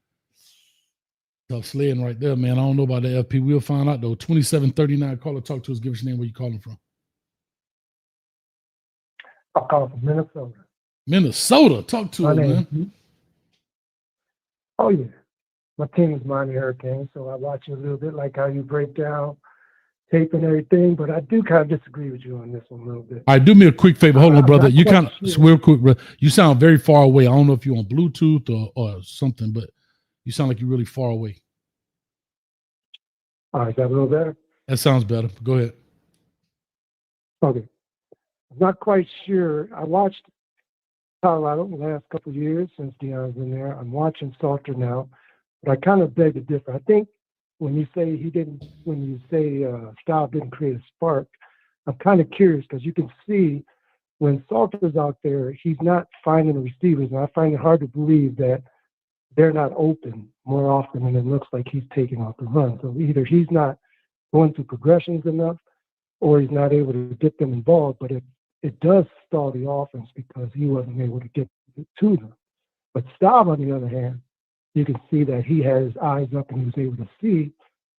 Tough sledding right there, man. I don't know about the FP. We'll find out though. 2739. Caller, talk to us. Give us your name. Where you calling from? I'm calling from Minnesota. Minnesota. Talk to us, man. Oh yeah. My team is Miami Hurricanes, so I watch you a little bit, like how you break down tape and everything, but I do kind of disagree with you on this one a little bit. All right, do me a quick favor. Hold on, brother. You kind of real quick, bro. You sound very far away. I don't know if you're on Bluetooth or something, but you sound like you're really far away. All right, is that a little better? That sounds better. Go ahead. Okay. I'm not quite sure. I watched Colorado the last couple of years since Deion's been there. I'm watching Salter now, but I kind of beg to differ. I think when you say Staub didn't create a spark, I'm kind of curious because you can see when Salter's out there, he's not finding the receivers, and I find it hard to believe that they're not open more often, and it looks like he's taking off the run. So either he's not going through progressions enough, or he's not able to get them involved. But it does stall the offense because he wasn't able to get to them. But Staub, on the other hand, you can see that he had his eyes up and he was able to see,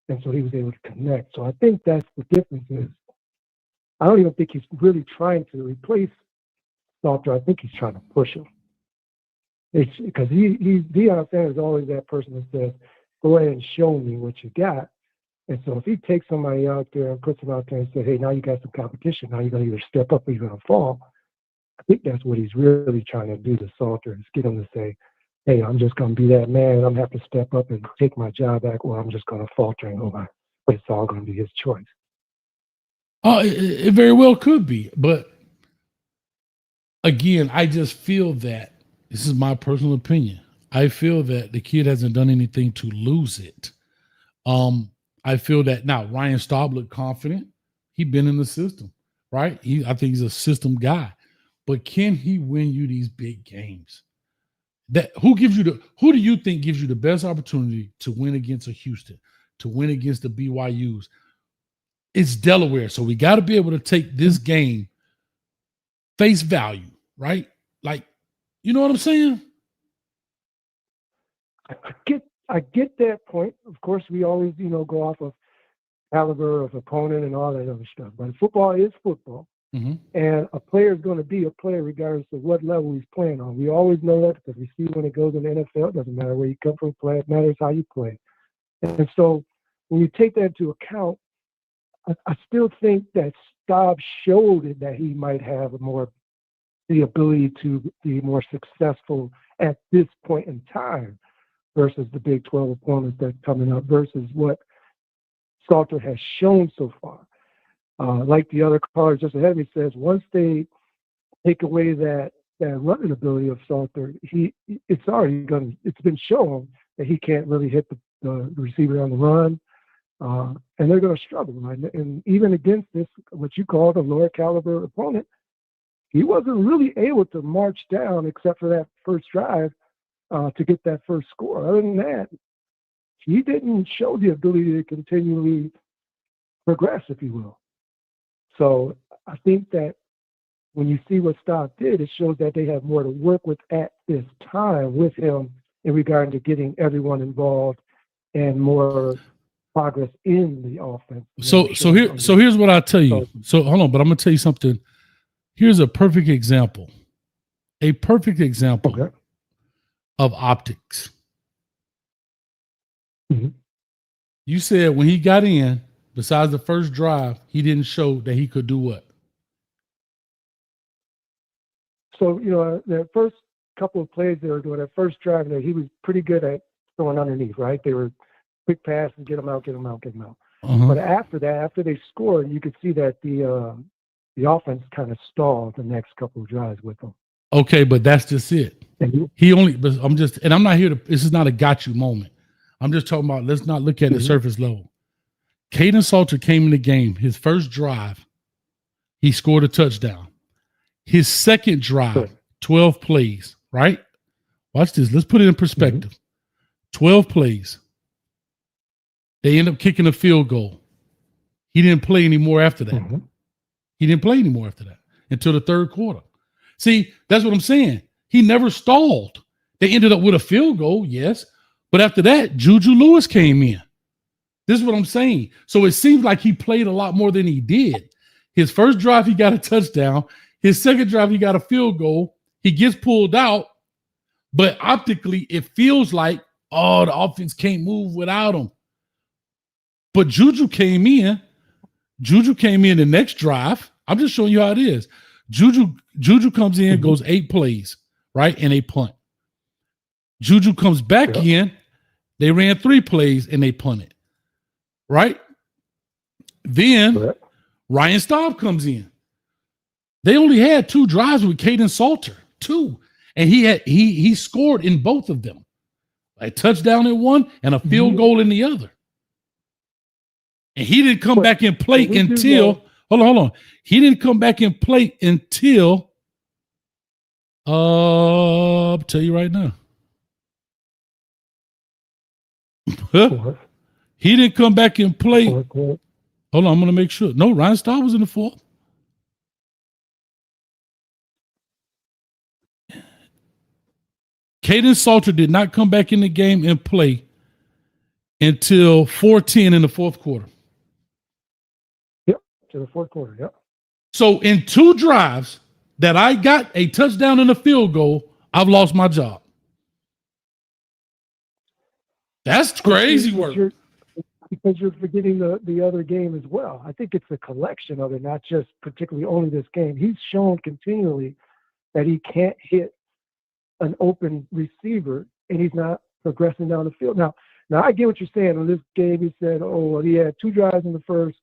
and so he was able to connect. So I think that's the difference is, I don't even think he's really trying to replace Salter. I think he's trying to push him. It's because Deion Sanders is always that person that says, go ahead and show me what you got. And so if he takes somebody out there and puts them out there and says, hey, now you got some competition, now you're going to either step up or you're going to fall, I think that's what he's really trying to do to Salter, is get him to say, hey, I'm just going to be that man, and I'm going to have to step up and take my job back, or I'm just going to falter and go back. But it's all going to be his choice. Oh, it very well could be. But again, I just feel that, this is my personal opinion, I feel that the kid hasn't done anything to lose it. I feel that now Ryan Staub looked confident. He'd been in the system, right? I think he's a system guy. But can he win you these big games? Who do you think gives you the best opportunity to win against a Houston, to win against the BYUs? It's Delaware. So we got to be able to take this game face value, right? Like, you know what I'm saying? I get that point. Of course, we always, go off of caliber of opponent and all that other stuff. But football is football. Mm-hmm. And a player is going to be a player regardless of what level he's playing on. We always know that because we see when it goes in the NFL, it doesn't matter where you come from, play, it matters how you play. And so when you take that into account, I still think that Staub showed it that he might have the ability to be more successful at this point in time versus the Big 12 opponents that's coming up versus what Salter has shown so far. Like the other caller just ahead of me says, once they take away that running ability of Salter, it's been shown that he can't really hit the receiver on the run, and they're going to struggle. Right? And even against this, what you call the lower caliber opponent, he wasn't really able to march down except for that first drive to get that first score. Other than that, he didn't show the ability to continually progress, if you will. So I think that when you see what Staub did, it shows that they have more to work with at this time with him in regard to getting everyone involved and more progress in the offense. So here's what I'll tell you. So hold on, but I'm gonna tell you something. Here's a perfect example. Okay. Of optics. Mm-hmm. You said when he got in, besides the first drive, he didn't show that he could do what? So, the first couple of plays they were doing, that first drive there, he was pretty good at throwing underneath, right? They were quick pass and get them out. Uh-huh. But after that, after they scored, you could see that the offense kind of stalled the next couple of drives with them. Okay, but that's just it. I'm not here to, this is not a got you moment. I'm just talking about, let's not look at the surface level. Kaidon Salter came in the game. His first drive, he scored a touchdown. His second drive, 12 plays, right? Watch this. Let's put it in perspective. 12 plays. They end up kicking a field goal. He didn't play anymore after that. He didn't play anymore after that until the third quarter. See, that's what I'm saying. He never stalled. They ended up with a field goal, yes. But after that, Juju Lewis came in. This is what I'm saying. So it seems like he played a lot more than he did. His first drive, he got a touchdown. His second drive, he got a field goal. He gets pulled out. But optically, it feels like, the offense can't move without him. But Juju came in. The next drive. I'm just showing you how it is. Juju comes in, goes 8 plays, right? And they punt. Juju comes back in. They ran 3 plays and they punted. Right? Then Ryan Staub comes in. They only had 2 drives with Kaidon Salter, 2. And he scored in both of them. A touchdown in one and a field goal in the other. And he didn't come back and play until hold on. He didn't come back and play until I'll tell you right now. Fourth. He didn't come back and play. Fourth. Hold on, I'm going to make sure. No, Ryan Staub was in the fourth. Kaidon Salter did not come back in the game and play until 4:10 in the fourth quarter. Yep, to the fourth quarter, yep. So in 2 drives that I got a touchdown and a field goal, I've lost my job. That's crazy work. Because you're forgetting the other game as well. I think it's a collection of it, not just particularly only this game. He's shown continually that he can't hit an open receiver, and he's not progressing down the field. Now I get what you're saying. In this game, he said, "Oh, well, he had 2 drives in the first,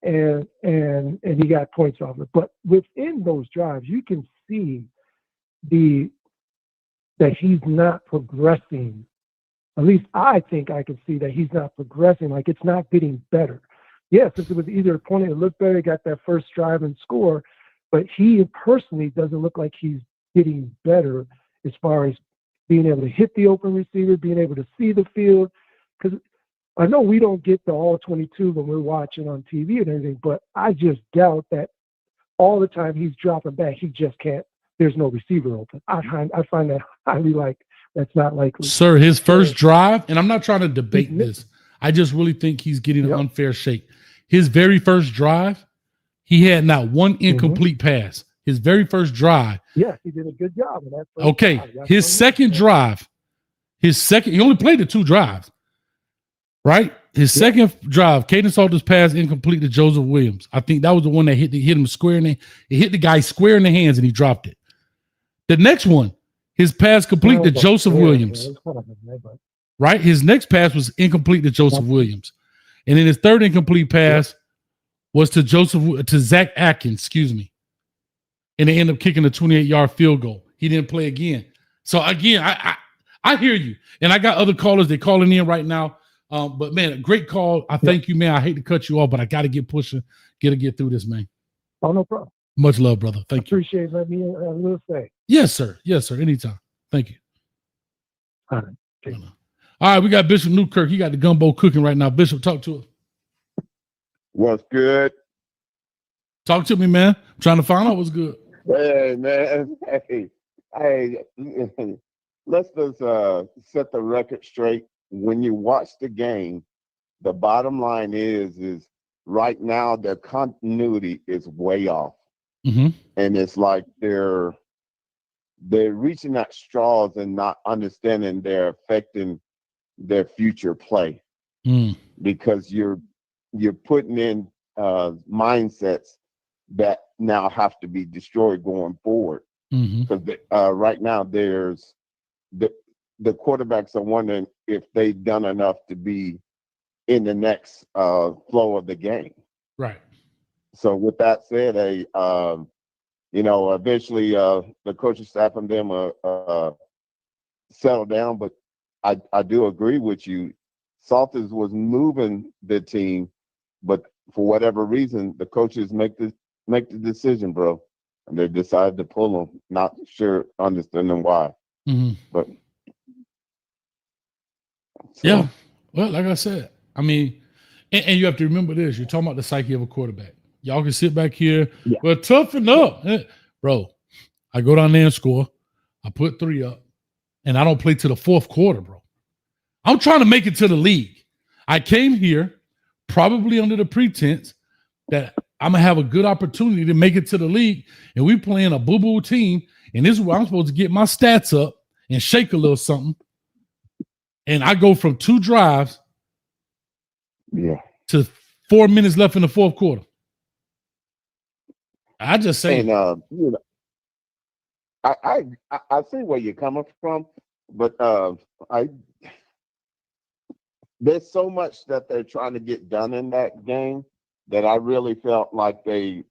and he got points off it." But within those drives, you can see that he's not progressing. At least I think I can see that he's not progressing. Like, it's not getting better. Yes, if it was either a point that looked better, got that first drive and score, but he personally doesn't look like he's getting better as far as being able to hit the open receiver, being able to see the field. Because I know we don't get the all 22 when we're watching on TV and everything, but I just doubt that all the time he's dropping back, he just can't. There's no receiver open. I find that highly that's not likely. Sir, his first drive, and I'm not trying to debate this. I just really think he's getting an unfair shake. His very first drive, he had not one incomplete pass. His very first drive. Yes, he did a good job. Okay, his second drive, he only played the 2 drives, right? His second drive, Kaidon Salter's pass incomplete to Joseph Williams. I think that was the one that hit him square it hit the guy square in the hands and he dropped it. The next one, his pass complete to Joseph Williams. Right? His next pass was incomplete to Joseph Williams. And then his third incomplete pass was to Zach Atkins, And they end up kicking a 28-yard field goal. He didn't play again. So again, I hear you. And I got other callers that calling in right now. But man, a great call. I thank you, man. I hate to cut you off, but I got to get pushing, get through this, man. Oh, no problem. Much love, brother. Thank you. Appreciate letting me have a little say. Yes, sir. Yes, sir. Anytime. Thank you. All right. Okay. All right, we got Bishop Newkirk. He got the gumbo cooking right now. Bishop, talk to us. What's good? Talk to me, man. I'm trying to find out what's good. Hey, man. Hey. Let's just set the record straight. When you watch the game, the bottom line is right now the continuity is way off. Mm-hmm. And it's like they're reaching at straws and not understanding they're affecting their future play. Because you're putting in mindsets that now have to be destroyed going forward. Because right now there's the quarterbacks are wondering if they've done enough to be in the next flow of the game. Right. So with that said, eventually the coaching staff and them settle down. But I do agree with you. Salters was moving the team, but for whatever reason, the coaches make the decision, bro, and they decided to pull him. Not sure, understanding why, but yeah. Well, like I said, I mean, and you have to remember this. You're talking about the psyche of a quarterback. Y'all can sit back here, but toughen up, bro. I go down there and score. I put 3 up, and I don't play to the fourth quarter, bro. I'm trying to make it to the league. I came here probably under the pretense that I'm going to have a good opportunity to make it to the league, and we playing a boo-boo team, and this is where I'm supposed to get my stats up and shake a little something. And I go from 2 drives to 4 minutes left in the fourth quarter. I just say, and I see where you're coming from, but there's so much that they're trying to get done in that game that I really felt like they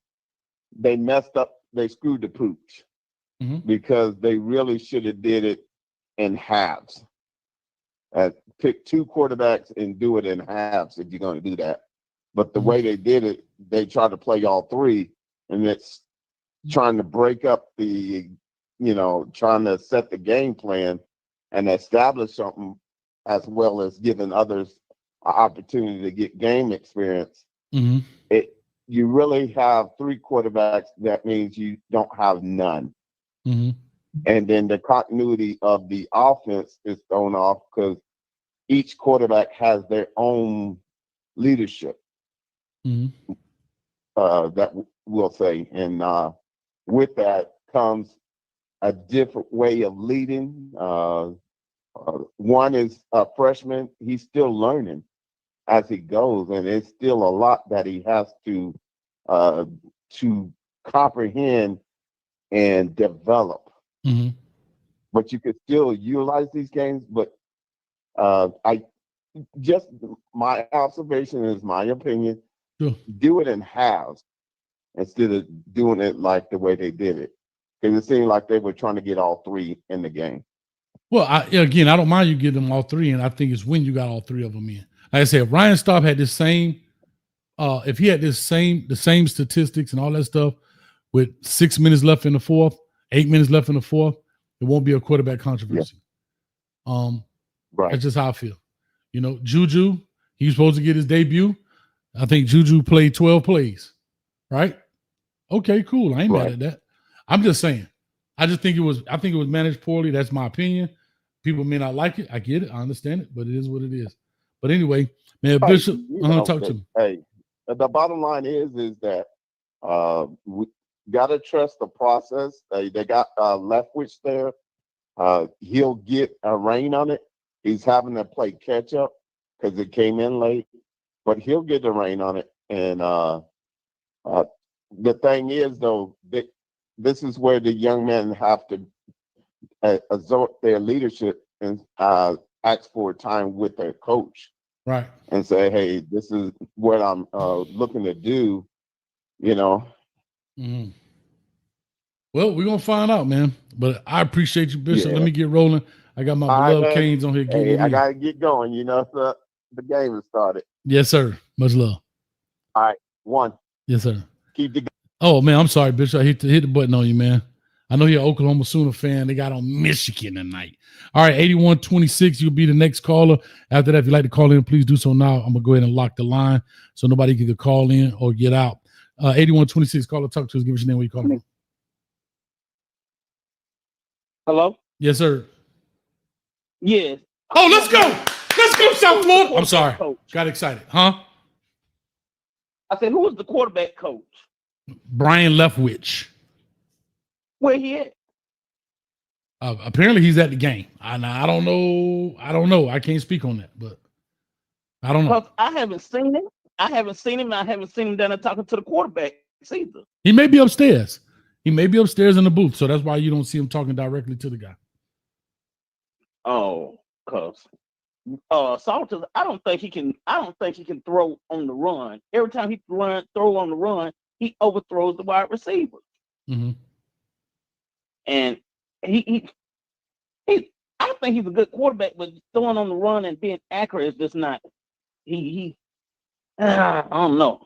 messed up. They screwed the pooch because they really should have did it in halves. Pick 2 quarterbacks and do it in halves if you're going to do that. But the way they did it, they tried to play all 3, and it's trying to break up trying to set the game plan and establish something as well as giving others an opportunity to get game experience, you really have 3 quarterbacks. That means you don't have none. And then the continuity of the offense is thrown off because each quarterback has their own leadership. That we'll say. And with that comes a different way of leading. One is a freshman. He's still learning as he goes, and it's still a lot that he has to comprehend and develop. But you could still utilize these games. But my observation is my opinion. Do it in halves instead of doing it like the way they did it, because it seemed like they were trying to get all 3 in the game. Well, I don't mind you getting them all 3, and I think it's when you got all 3 of them in. Like I said, if Ryan Staub had this same, if he had the same statistics and all that stuff with 6 minutes left in the fourth, 8 minutes left in the fourth, it won't be a quarterback controversy. Right. That's just how I feel. Juju, he was supposed to get his debut. I think Juju played 12 plays, right? Okay, cool. I ain't mad at that. I'm just saying. I think it was managed poorly. That's my opinion. People may not like it. I get it. I understand it, but it is what it is. But anyway, man, Bishop, talk to me. Hey, the bottom line is that we gotta trust the process. They got Leftwich there. He'll get a rein on it. He's having to play catch up because it came in late, but he'll get the rein on it. And the thing is, though, this is where the young men have to exert their leadership and ask for time with their coach, right? And say, "Hey, this is what I'm looking to do." Well, we're gonna find out, man. But I appreciate you, Bishop. Let me get rolling. I got my beloved Canes on here. Hey, I gotta get going. So the game has started. Yes, sir. Much love. All right, 1. Yes, sir. Keep the. Oh man, I'm sorry, Bishop. I hit the button on you, man. I know you're an Oklahoma Sooner fan. They got on Michigan tonight. All right, 8126. You'll be the next caller. After that, if you'd like to call in, please do so now. I'm gonna go ahead and lock the line so nobody can call in or get out. 8126. Caller, talk to us. Give us your name. Where you calling from? Hello? Yes, sir. Yes. Oh, let's go. Let's go, South Florida. I'm sorry. Coach. Got excited. Huh? I said, who was the quarterback coach? Brian Leftwich. Where he at? Apparently he's at the game. I don't know. I can't speak on that, but I don't know. I haven't seen him. I haven't seen him down there talking to the quarterback either. He may be upstairs. He may be upstairs in the booth, so that's why you don't see him talking directly to the guy. Oh, cause Salter, I don't think he can throw on the run. Every time he throw on the run, he overthrows the wide receiver. And he I think he's a good quarterback, but throwing on the run and being accurate is just not. I don't know.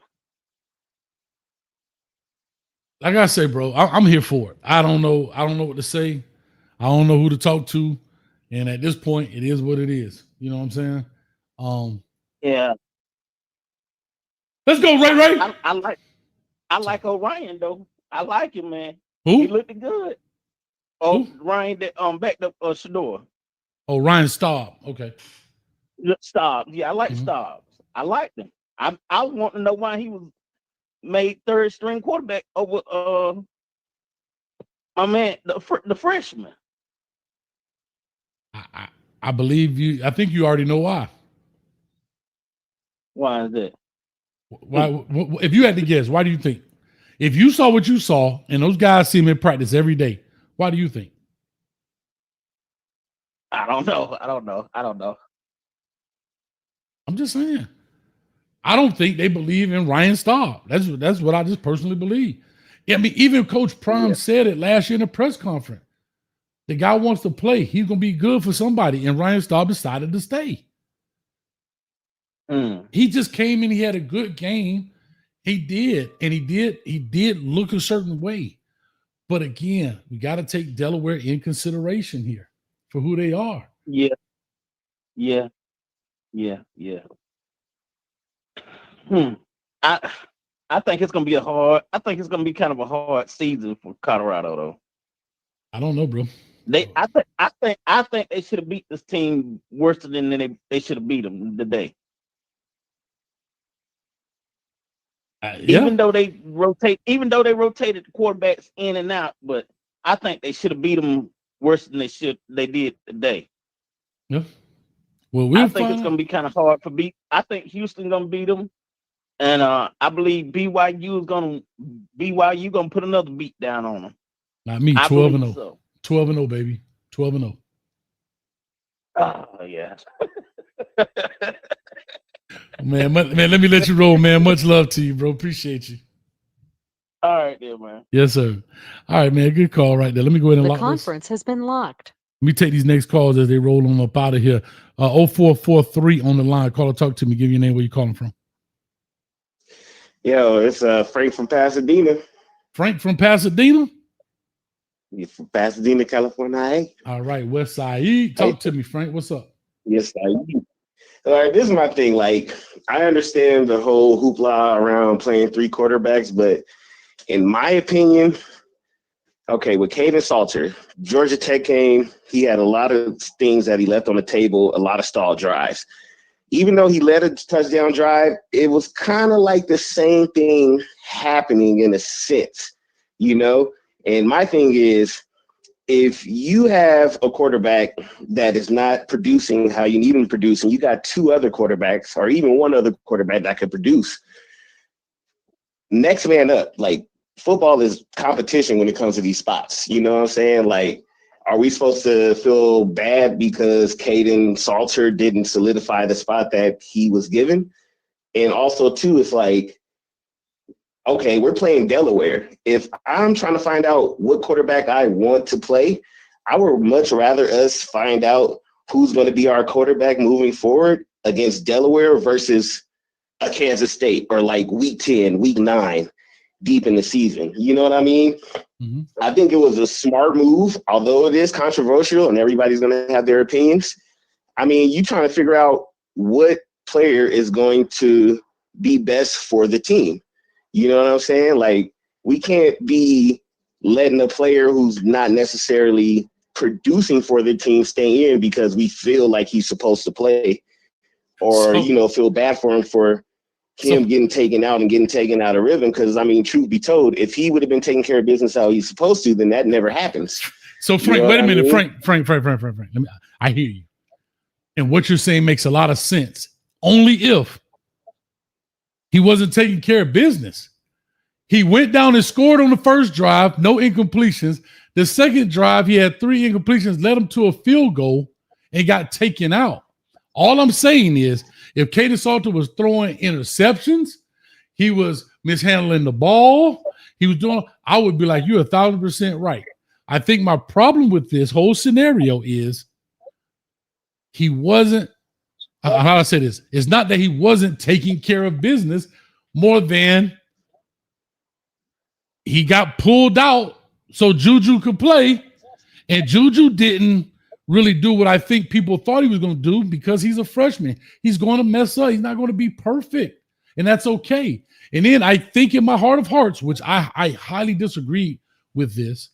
Like I say, bro, I'm here for it. I don't know what to say. I don't know who to talk to. And at this point, it is what it is. You know what I'm saying? Yeah. Let's go, Ray. I like Orion though. I like him, man. Who? He looked good. Oh, who? Ryan that backed up Shador. Oh, Ryan Staub. Okay. Staub. Yeah, I like Staub. I liked him. I want to know why he was made third string quarterback over my man, the freshman. I believe you. I think you already know why. Why is that? Why? If you had to guess, why do you think? If you saw what you saw, and those guys see him in practice every day, why do you think? I don't know. I'm just saying. I don't think they believe in Ryan Staub. That's what I just personally believe. I mean, even Coach Prime said it last year in the press conference. The guy wants to play. He's going to be good for somebody. And Ryan Staub decided to stay. He just came in. He had a good game. He did. And he did look a certain way. But again, we got to take Delaware in consideration here for who they are. Yeah. Yeah. I think it's gonna be kind of a hard season for Colorado though. I don't know, bro. I think they should have beat this team worse than they should have beat them today. Yeah. Even though they rotated the quarterbacks in and out, but I think they should have beat them worse than they did today. Yeah. Well, I think it's gonna be kind of hard for beat. I think Houston gonna beat them, and I believe BYU gonna put another beat down on them. Not me. 12-0. So. 12-0, baby. 12-0. Oh yeah. man, let me let you roll, man. Much love to you, bro. Appreciate you. All right, there, man. Yes, sir. All right, man. Good call right there. Let me go ahead and lock this. The conference has been locked. Let me take these next calls as they roll on up out of here. 0443 on the line. Call or talk to me. Give your name, where you calling from. Yo, it's Frank from Pasadena. Frank from Pasadena? Yeah, from Pasadena, California. All right, West Side. Talk to me, Frank. What's up? Yes, I do. All right, this is my thing. Like, I understand the whole hoopla around playing three quarterbacks, but in my opinion, okay, with Kaidon Salter, Georgia Tech game, he had a lot of things that he left on the table, a lot of stall drives. Even though he led a touchdown drive, it was kind of like the same thing happening in a sense, you know? And my thing is, if you have a quarterback that is not producing how you need him to produce, and you got two other quarterbacks or even one other quarterback that could produce, next man up. Like, football is competition when it comes to these spots. You know what I'm saying? Like, are we supposed to feel bad because Kaidon Salter didn't solidify the spot that he was given? And also, too, it's like, okay, we're playing Delaware. If I'm trying to find out what quarterback I want to play, I would much rather us find out who's going to be our quarterback moving forward against Delaware versus a Kansas State or like week 10, week 9, deep in the season. You know what I mean? Mm-hmm. I think it was a smart move, although it is controversial and everybody's going to have their opinions. I mean, you trying to figure out what player is going to be best for the team. You know what I'm saying? Like, we can't be letting a player who's not necessarily producing for the team stay in because we feel like he's supposed to play or, feel bad for him for him getting taken out of rhythm. Because, I mean, truth be told, if he would have been taking care of business how he's supposed to, then that never happens. So, Frank, wait a minute. Frank. I hear you. And what you're saying makes a lot of sense. Only if he wasn't taking care of business. He went down and scored on the first drive, no incompletions. The second drive, he had 3 incompletions, led him to a field goal, and got taken out. All I'm saying is, if Kaidon Salter was throwing interceptions, he was mishandling the ball, I would be like, you're 1,000% right. I think my problem with this whole scenario is he wasn't, how do I say this? It's not that he wasn't taking care of business, more than he got pulled out so Juju could play, and Juju didn't really do what I think people thought he was going to do because he's a freshman. He's going to mess up. He's not going to be perfect, and that's okay. And then I think in my heart of hearts, which I highly disagree with this,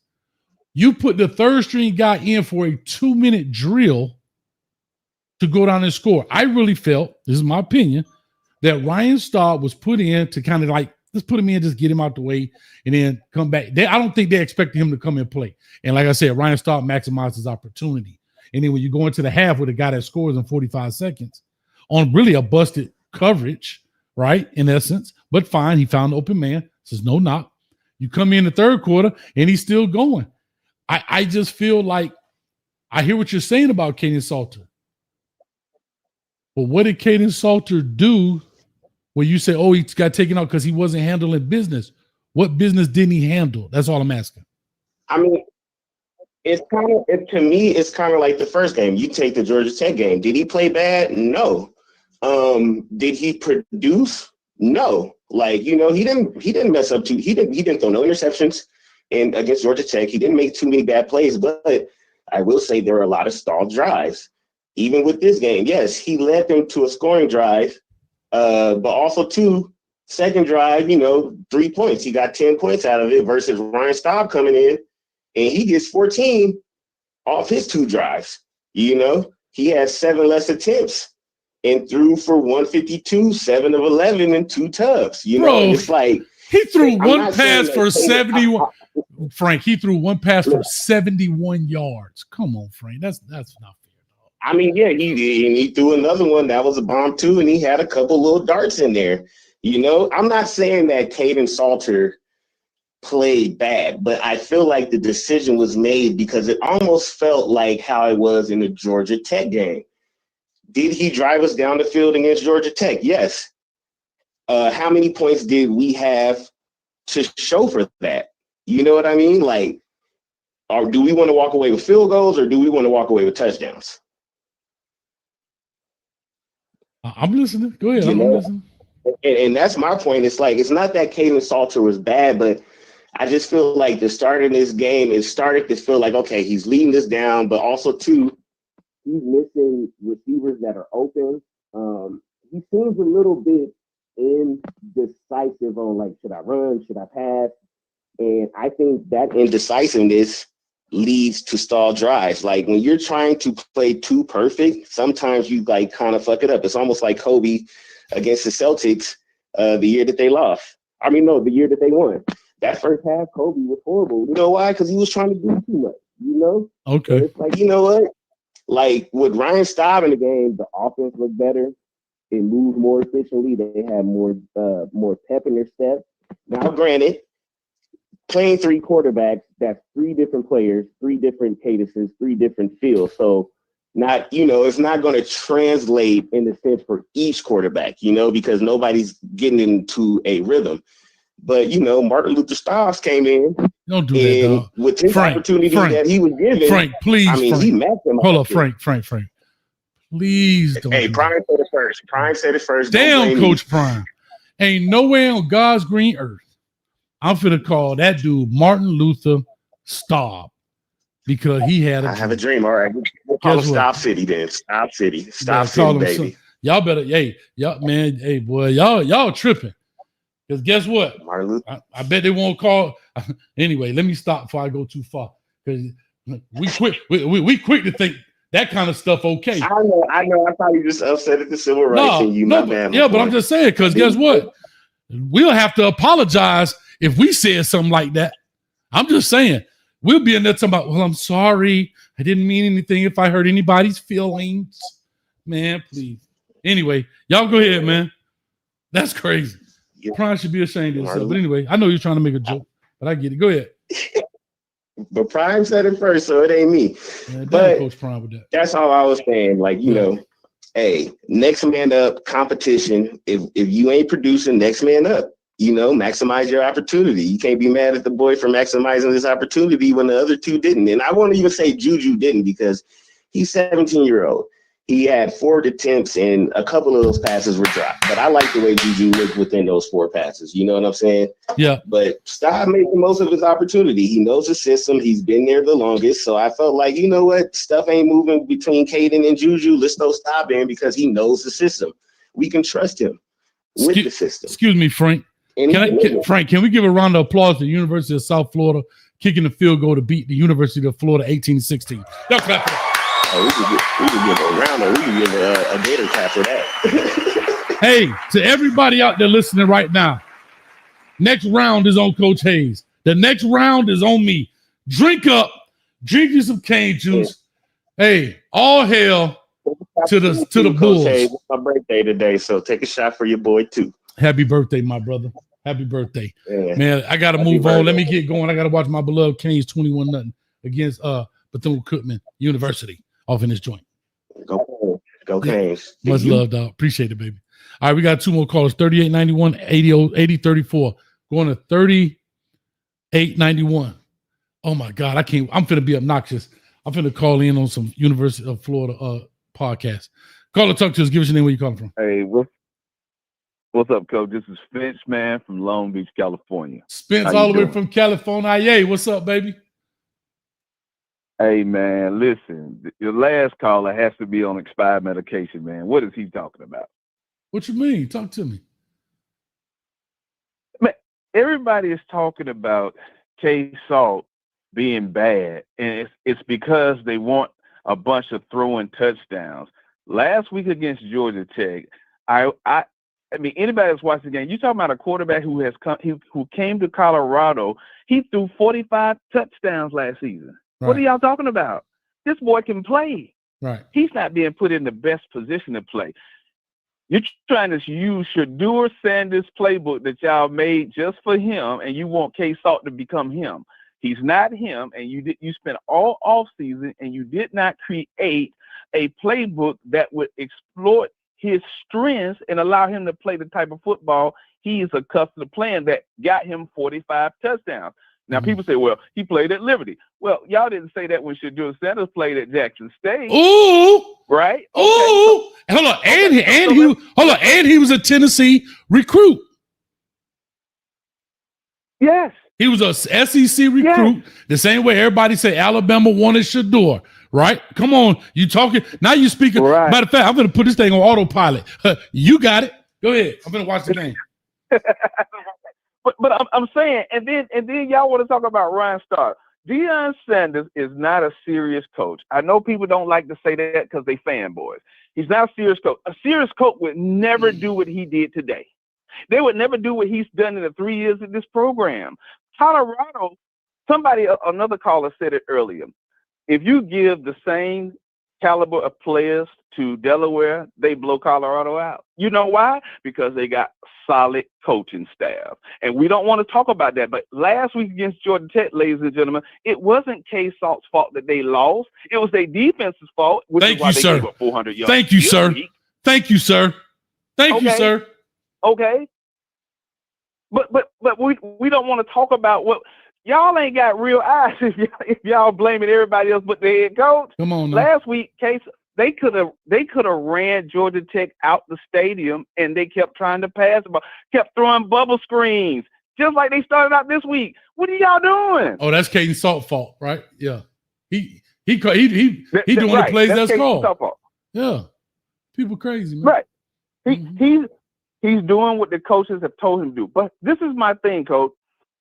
you put the third string guy in for a 2-minute drill to go down and score. I really felt, this is my opinion, that Ryan Staub was put in to kind of like, let's put him in, just get him out the way, and then come back. I don't think they expected him to come and play. And like I said, Ryan Staub maximized his opportunity. And then when you go into the half with a guy that scores in 45 seconds on really a busted coverage, right, in essence, but fine, he found the open man, says no knock. You come in the third quarter, and he's still going. I just feel like I hear what you're saying about Kaidon Salter. But what did Kaidon Salter do where you say, oh, he got taken out because he wasn't handling business? What business didn't he handle? That's all I'm asking. I mean, to me, it's kind of like the first game. You take the Georgia Tech game. Did he play bad? No. Did he produce? No. Like, he didn't mess up he didn't throw no interceptions. And against Georgia Tech, he didn't make too many bad plays, but I will say there were a lot of stalled drives. even with this game, yes, he led them to a scoring drive, but also two second drive, 3 points. He got 10 points out of it versus Ryan Staub coming in, and he gets 14 off his 2 drives. He had 7 less attempts and threw for 152, 7 of 11, and 2 tubs. Bro, it's like he threw one pass for 71. Frank, he threw one pass for 71 yards. Come on, Frank. That's not fair. I mean, yeah, he threw another one that was a bomb too, and he had a couple little darts in there. I'm not saying that Kaidon Salter played bad, but I feel like the decision was made because it almost felt like how it was in the Georgia Tech game. Did he drive us down the field against Georgia Tech? Yes. How many points did we have to show for that? You know what I mean? Like, or do we want to walk away with field goals or do we want to walk away with touchdowns? I'm listening. Go ahead. I'm listening. And that's my point. It's like, it's not that Kaidon Salter was bad, but I just feel like the start of this game, it started to feel like, okay, he's leading this down, but also, too, he's missing receivers that are open. He seems a little bit indecisive on, like, should I run? Should I pass? And I think that indecisiveness leads to stall drives. Like, when you're trying to play too perfect, sometimes you, like, kind of fuck it up. It's almost like Kobe against the Celtics the year that they lost. The year that they won. That first half, Kobe was horrible. You know why? Because he was trying to do too much, Okay. So it's like, you know what? Like, with Ryan Staub in the game, the offense looked better. It moved more efficiently. They had more pep in their step. Now, granted, playing 3 quarterbacks, that's 3 different players, 3 different cadences, 3 different fields. So not, it's not going to translate in the sense for each quarterback, because nobody's getting into a rhythm. But, Martin Luther Staubs came in. Don't do that, dog. With his opportunity that he was given. Frank, please. Frank. He matched him. Hold up, Frank. Please don't. Hey, Prime said it first. Damn, Coach Prime. Ain't nowhere on God's green earth I'm finna call that dude Martin Luther Staub because he had I have a dream. All right. We'll call him Stop City then. Stop City, baby. Y'all better, y'all tripping. Because guess what? I bet they won't call. Anyway, let me stop before I go too far. Because we quick to think that kind of stuff okay. I know. I thought you just upset at the civil rights and you. But I'm just saying, because guess what? We'll have to apologize if we said something like that. I'm just saying. We'll be in there talking about, well, I'm sorry. I didn't mean anything if I hurt anybody's feelings. Man, please. Anyway, y'all go ahead, man. That's crazy. You probably should be ashamed of yourself. But anyway, I know you're trying to make a joke, but I get it. Go ahead. But Prime said it first, so it ain't me. Yeah, but Coach Prime with that. That's all I was saying. Like, you know, hey, next man up competition. If you ain't producing, next man up. You know, maximize your opportunity. You can't be mad at the boy for maximizing this opportunity when the other two didn't. And I won't even say Juju didn't because he's 17-year-old. He had 4 attempts and a couple of those passes were dropped. But I like the way Juju looked within those 4 passes. You know what I'm saying? Yeah. But Staub made the most of his opportunity. He knows the system. He's been there the longest. So I felt like, you know what? Stuff ain't moving between Kaidon and Juju. Let's throw Staub in because he knows the system. We can trust him with the system. Excuse me, Frank. Frank, can we give a round of applause to the University of South Florida kicking the field goal to beat the University of Florida 18-16? Y'all clap for that. We can give a round, or we can give a gator clap for that. Hey, to everybody out there listening right now, next round is on Coach Hayes. The next round is on me. Drink up, drink you some cane juice. Hey, all hail to the Bulls. Hey, it's my birthday today, so take a shot for your boy too. Happy birthday, my brother. Happy birthday. Yeah. Man, I got to move on. Let me get going. I got to watch my beloved Canes 21-0 against Bethune-Cookman University off in this joint. Go Canes. Much love, dog. Appreciate it, baby. All right, we got 2 more callers, 3891, 8034. Going to 3891. Oh, my God. I'm finna be obnoxious. I'm finna call in on some University of Florida podcast. Call or talk to us. Give us your name, where you calling from. Hey, what's up, Coach? This is Spence, man, from Long Beach, California. Spence, all the way from California. Hey, what's up, baby? Hey, man, listen. Your last caller has to be on expired medication, man. What is he talking about? What you mean? Talk to me. Man, everybody is talking about K-Salt being bad, and it's because they want a bunch of throwing touchdowns. Last week against Georgia Tech, I mean, anybody that's watched the game, you talking about a quarterback who came to Colorado. He threw 45 touchdowns last season. Right. What are y'all talking about? This boy can play. Right. He's not being put in the best position to play. You're trying to use Shedeur Sanders' playbook that y'all made just for him, and you want K-Salt to become him. He's not him, and you spent all offseason, and you did not create a playbook that would exploit his strengths and allow him to play the type of football he is accustomed to playing that got him 45 touchdowns. Now, people say, well, he played at Liberty. Well, y'all didn't say that when Shedeur Sanders played at Jackson State. Ooh. Right? Okay. Ooh. Hold on. And he was a Tennessee recruit. Yes. He was a SEC recruit. Yes. The same way everybody say Alabama wanted Shedeur. Right? Come on. You talking. Now you speaking. Right. Matter of fact, I'm going to put this thing on autopilot. You got it. Go ahead. I'm going to watch the game. But I'm saying, and then y'all want to talk about Ryan Staub. Deion Sanders is not a serious coach. I know people don't like to say that because they fanboys. He's not a serious coach. A serious coach would never do what he did today. They would never do what he's done in the 3 years of this program. Colorado, another caller said it earlier. If you give the same caliber of players to Delaware, they blow Colorado out. You know why? Because they got solid coaching staff. And we don't want to talk about that. But last week against Georgia Tech, ladies and gentlemen, it wasn't K-Salt's fault that they lost. It was their defense's fault, which is why they gave up 400 yards. Thank you, sir. Thank you, sir. Thank you, sir. Okay. But we don't want to talk about what y'all ain't got real eyes if y'all blaming everybody else but the head coach. Come on now. Last week, they could have ran Georgia Tech out the stadium, and they kept trying to pass the ball, kept throwing bubble screens, just like they started out this week. What are y'all doing? Oh, that's Kaidon Salter's fault, right? Yeah, he doing the plays that's called. Yeah, people crazy, man. Right. He's doing what the coaches have told him to do. But this is my thing, Coach.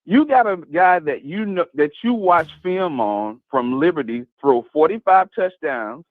You got a guy that you know that you watch film on from Liberty throw 45 touchdowns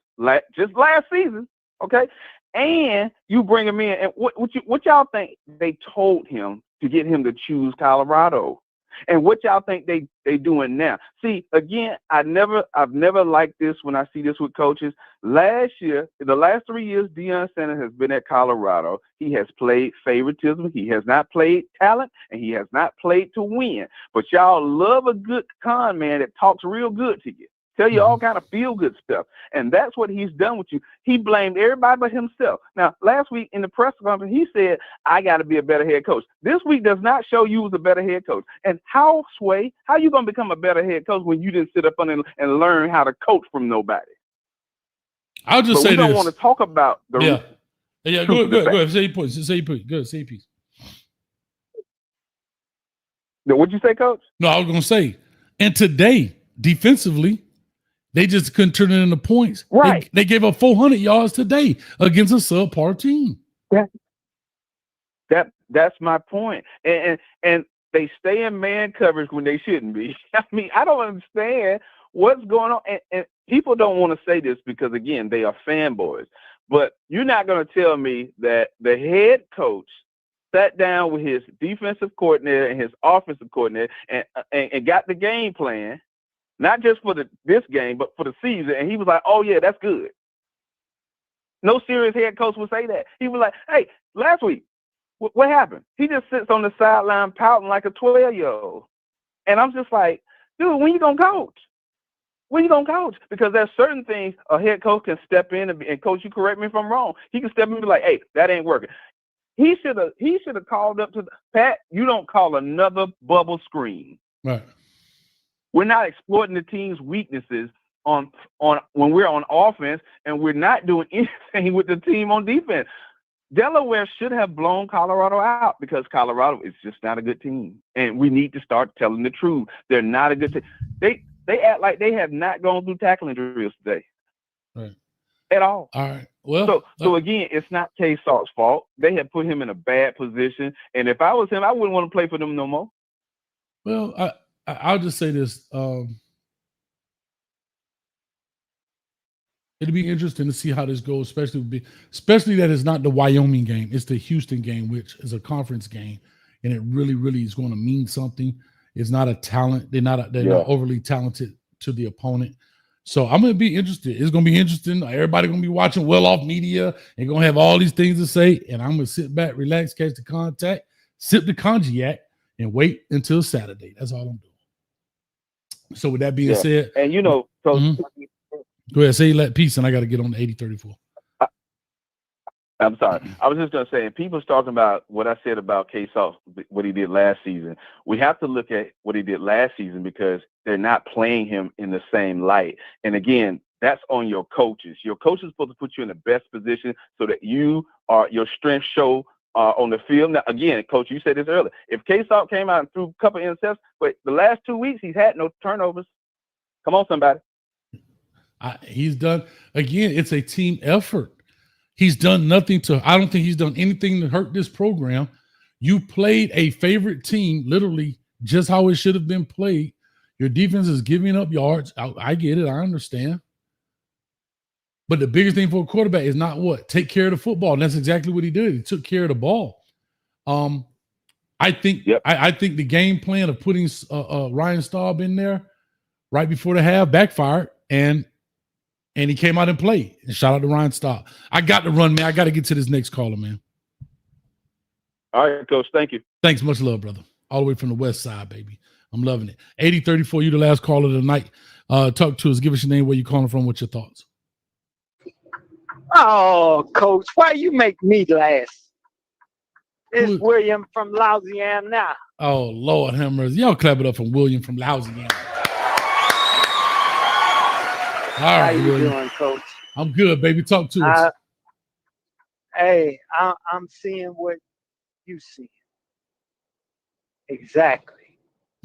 just last season, okay? And you bring him in, and what y'all think they told him to get him to choose Colorado? And what y'all think they doing now? See, again, I've never liked this when I see this with coaches. Last year, in the last 3 years, Deion Sanders has been at Colorado. He has played favoritism. He has not played talent, and he has not played to win. But y'all love a good con man that talks real good to you. Tell you all kind of feel-good stuff. And that's what he's done with you. He blamed everybody but himself. Now, last week in the press conference, he said, I got to be a better head coach. This week does not show you as a better head coach. And how you going to become a better head coach when you didn't sit up and learn how to coach from nobody? I'll just say this. We don't want to talk about the Yeah, go ahead. Say your point. Go ahead, say your piece. What'd you say, Coach? No, I was going to say, and today, defensively, they just couldn't turn it into points. Right. They gave up 400 yards today against a subpar team. That's my point. And they stay in man coverage when they shouldn't be. I mean, I don't understand what's going on. And people don't want to say this because, again, they are fanboys. But you're not going to tell me that the head coach sat down with his defensive coordinator and his offensive coordinator and got the game plan, not just for this game, but for the season. And he was like, oh, yeah, that's good. No serious head coach would say that. He was like, hey, last week, what happened? He just sits on the sideline pouting like a 12-year-old. And I'm just like, dude, when you going to coach? When you going to coach? Because there's certain things a head coach can step in and coach, you correct me if I'm wrong. He can step in and be like, hey, that ain't working. He should have called up to Pat, you don't call another bubble screen. Right. We're not exploiting the team's weaknesses on when we're on offense, and we're not doing anything with the team on defense. Delaware should have blown Colorado out because Colorado is just not a good team, and we need to start telling the truth. They're not a good team. They act like they have not gone through tackling drills today. Right. At all. All right. Well, so again, it's not K Salt's fault. They have put him in a bad position. And if I was him, I wouldn't want to play for them no more. Well, I'll just say this. It'll be interesting to see how this goes, especially that it's not the Wyoming game. It's the Houston game, which is a conference game. And it really, really is going to mean something. It's not a talent. They're not overly talented to the opponent. So I'm going to be interested. It's going to be interesting. Everybody going to be watching well-off media and going to have all these things to say. And I'm going to sit back, relax, catch the contact, sip the cognac, and wait until Saturday. That's all I'm doing. So with that being said. And, so go ahead, say let peace, and I got to get on the 80-34. I'm sorry. I was just going to say, and people's talking about what I said about K Salt, what he did last season. We have to look at what he did last season because they're not playing him in the same light. And again, that's on your coaches. Your coach is supposed to put you in the best position so that your strengths show on the field. Now, again, Coach, you said this earlier. If K Salt came out and threw a couple of interceptions, but the last 2 weeks he's had no turnovers. Come on, somebody. He's done again. It's a team effort. He's done nothing I don't think he's done anything to hurt this program. You played a favorite team, literally just how it should have been played. Your defense is giving up yards. I get it. I understand. But the biggest thing for a quarterback is not what? Take care of the football. And that's exactly what he did. He took care of the ball. I think the game plan of putting Ryan Staub in there right before the half backfired, and he came out and played. And shout out to Ryan Staub. I got to run, man. I got to get to this next caller, man. All right, Coach. Thank you. Thanks. Much love, brother. All the way from the west side, baby. I'm loving it. 80-34, you the last caller of the night. Talk to us. Give us your name, where you calling from, what's your thoughts? Oh, Coach, why you make me last? It's William from Louisiana. Oh, Lord have mercy. Y'all clap it up from William from Louisiana. All right, how you William. doing, Coach? I'm good, baby. Talk to us. Hey, I'm seeing what you see. Exactly.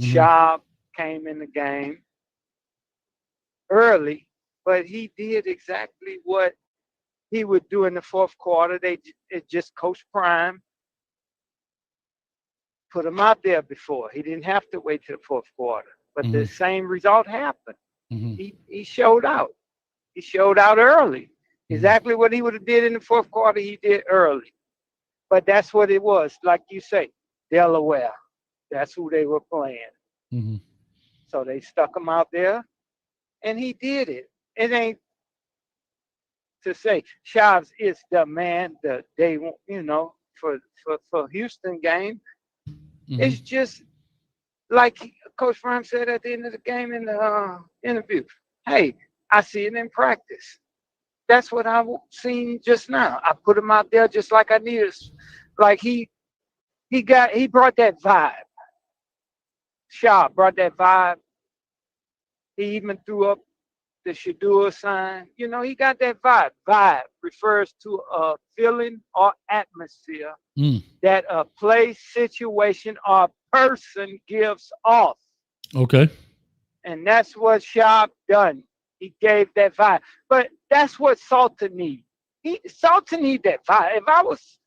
Mm-hmm. Schaub came in the game early, but he did exactly what he would do in the fourth quarter. It just Coach Prime put him out there before. He didn't have to wait till the fourth quarter, but the same result happened. Mm-hmm. He showed out. He showed out early. Exactly what he would have did in the fourth quarter, he did early. But that's what it was. Like you say, Delaware. That's who they were playing. Mm-hmm. So they stuck him out there, and he did it. It ain't to say Schaub's is the man that they want, for Houston game. Mm-hmm. It's just like Coach Prime said at the end of the game in the interview. Hey, I see it in practice. That's what I've seen just now. I put him out there just like I needed. Like he brought that vibe. Schaub brought that vibe. He even threw up the Shadua sign. He got that vibe. Vibe refers to a feeling or atmosphere that a place, situation, or person gives off. Okay. And that's what Schaub done. He gave that vibe. But that's what Salter needs. Salter needs that vibe. If I was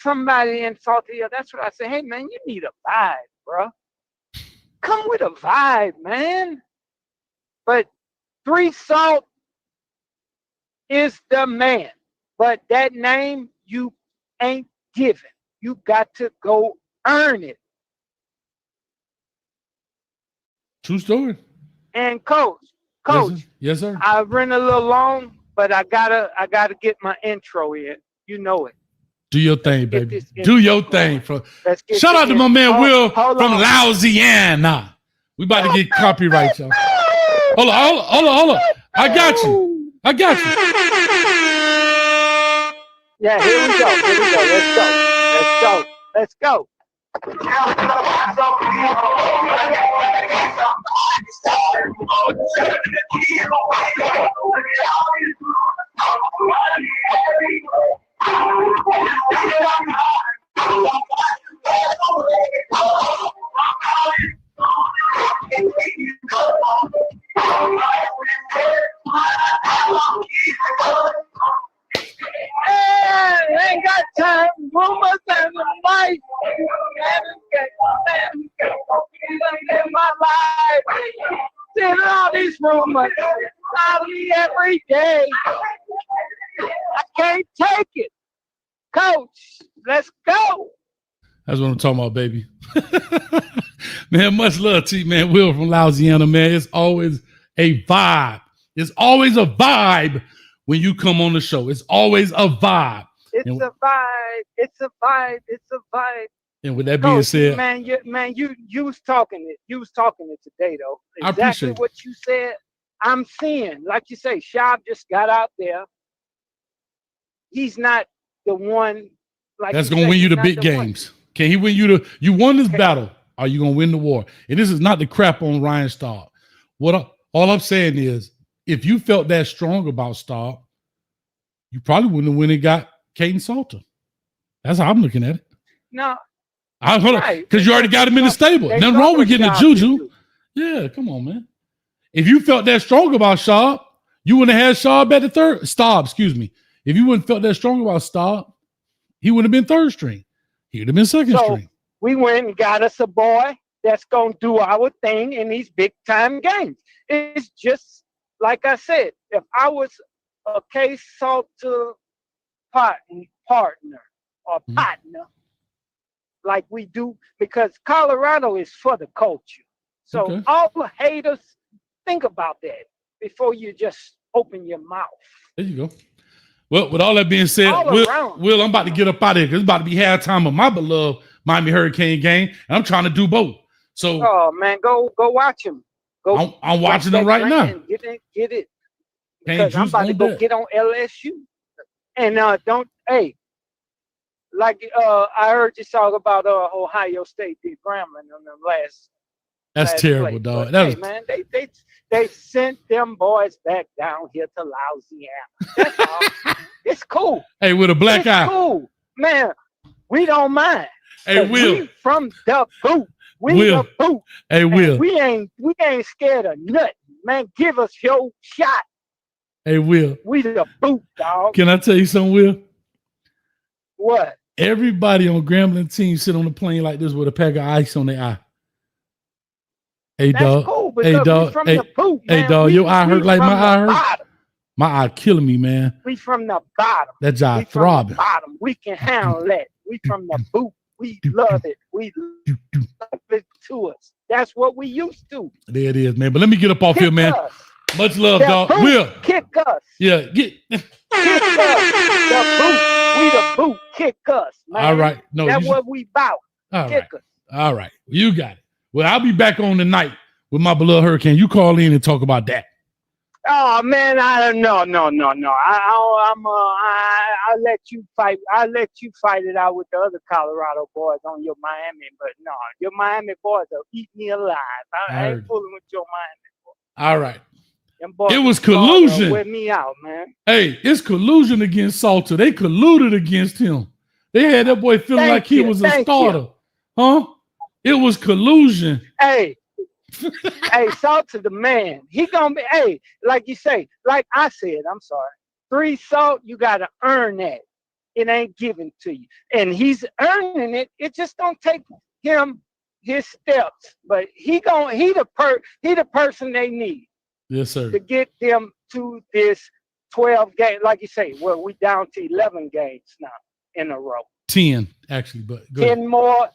somebody in Salter, that's what I say. Hey, man, you need a vibe, bro. Come with a vibe, man. But 3 Salt is the man. But that name you ain't given. You got to go earn it. True story. And Coach, yes, sir. I ran a little long, but I gotta get my intro in. You know it. Do your thing, baby. Do your thing. Shout out to my man Will from Louisiana. We about to get copyright, y'all. Hold on. I got you. Yeah, here we go. Let's go. In my life, seeing all these rumors about me every day. I can't take it. Coach, let's go. That's what I'm talking about, baby. Man, much love to you, man. Will from Louisiana, man. It's always a vibe. It's always a vibe when you come on the show. It's always a vibe. It's a vibe. It's a vibe. It's a vibe. And with that being said, you was talking it. You was talking it today, though. I appreciate exactly what you said. I'm seeing, like you say, Schaub just got out there. He's not the one. Like that's gonna win you the big games. Can he win you you won this battle? Are you gonna win the war? And this is not the crap on Ryan Staub. All I'm saying is, if you felt that strong about Staub, you probably wouldn't have went and got Kaidon Salter. That's how I'm looking at it. No. Because you already got him in the stable. Nothing wrong with getting a juju. Yeah, come on, man. If you felt that strong about Staub, you wouldn't have had Staub at the third. Staub, excuse me. If you wouldn't felt that strong about Staub, he would have been third string. He would have been second string. We went and got us a boy that's going to do our thing in these big-time games. It's just, like I said, if I was a K Salter partner or partner, like we do, because Colorado is for the culture. So all the haters, think about that before you just open your mouth. There you go. Well, with all that being said, Will, I'm about to get up out of here because it's about to be halftime of my beloved Miami Hurricane game, and I'm trying to do both. So, oh man, go watch him. I'm watching them right now. Get it. Because I'm about to go get on LSU. And I heard you talk about Ohio State beat Grambling on the last. That's terrible, dog. Man, they sent them boys back down here to Louisiana. That's all. It's cool. Hey, with a black eye. It's cool, man. We don't mind. Hey, Will. We from the boot. The boot. Hey, Will. We ain't scared of nothing, man. Give us your shot. Hey, Will. We the boot, dog. Can I tell you something, Will? What? Everybody on Grambling team sit on the plane like this with a pack of ice on their eye. Hey, that's dog. Cool, hey, dog. From the boot, man. Hey, dog. Your eye hurt like my eye hurt? My eye killing me, man. We from the bottom. That eye throbbing. Bottom. We can handle that. We from the boot. We love it. We love it to us. That's what we used to. There it is, man. But let me get up off here, man. Much love, dog. Will. Kick us. Yeah. Kick us. The boot. We the boot. Kick us, man. All right. No, that's what we about. Kick us. All right. You got it. Well, I'll be back on tonight with my beloved Hurricane. You call in and talk about that. Oh man, I don't know. No. I let you fight. I let you fight it out with the other Colorado boys on your Miami, but no, your Miami boys will eat me alive. I ain't fooling with your Miami boys. All right. It was collusion. Wear me out, man. Hey, it's collusion against Salter. They colluded against him. They had that boy feeling like he was a starter. Huh? It was collusion. Hey, Salter the man. He gonna be, like you say, like I said, I'm sorry. 3 Salt, you gotta earn that. It ain't given to you. And he's earning it. It just don't take him his steps. But he the person they need. Yes, sir. To get them to this 12 game, like you say, well, we down to 11 games now in a row. 10 actually, but 10 more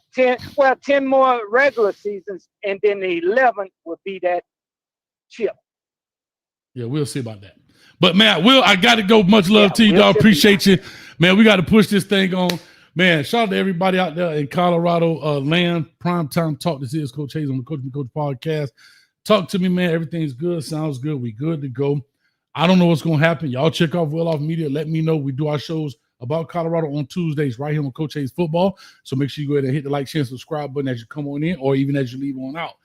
regular seasons, and then the 11th will be that chip. Yeah, we'll see about that. But man, I got to go. Much love to you, dog. Appreciate you, man. We got to push this thing on, man. Shout out to everybody out there in Colorado land. Primetime talk. This is Coach Hayes on the Coach podcast. Talk to me, man. Everything's good. Sounds good. We good to go. I don't know what's gonna happen. Y'all check off Well Off Media. Let me know. We do our shows about Colorado on Tuesdays right here on Coach Hayes Football. So make sure you go ahead and hit the like, share, and subscribe button as you come on in or even as you leave on out.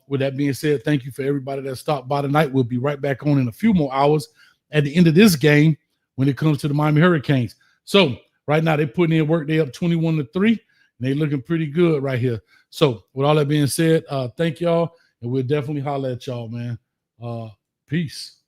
With that being said, thank you for everybody that stopped by tonight. We'll be right back on in a few more hours at the end of this game when it comes to the Miami Hurricanes. So right now they're putting in work. They up 21-3, and they looking pretty good right here. So with all that being said, thank y'all, and we'll definitely holler at y'all, man. Peace.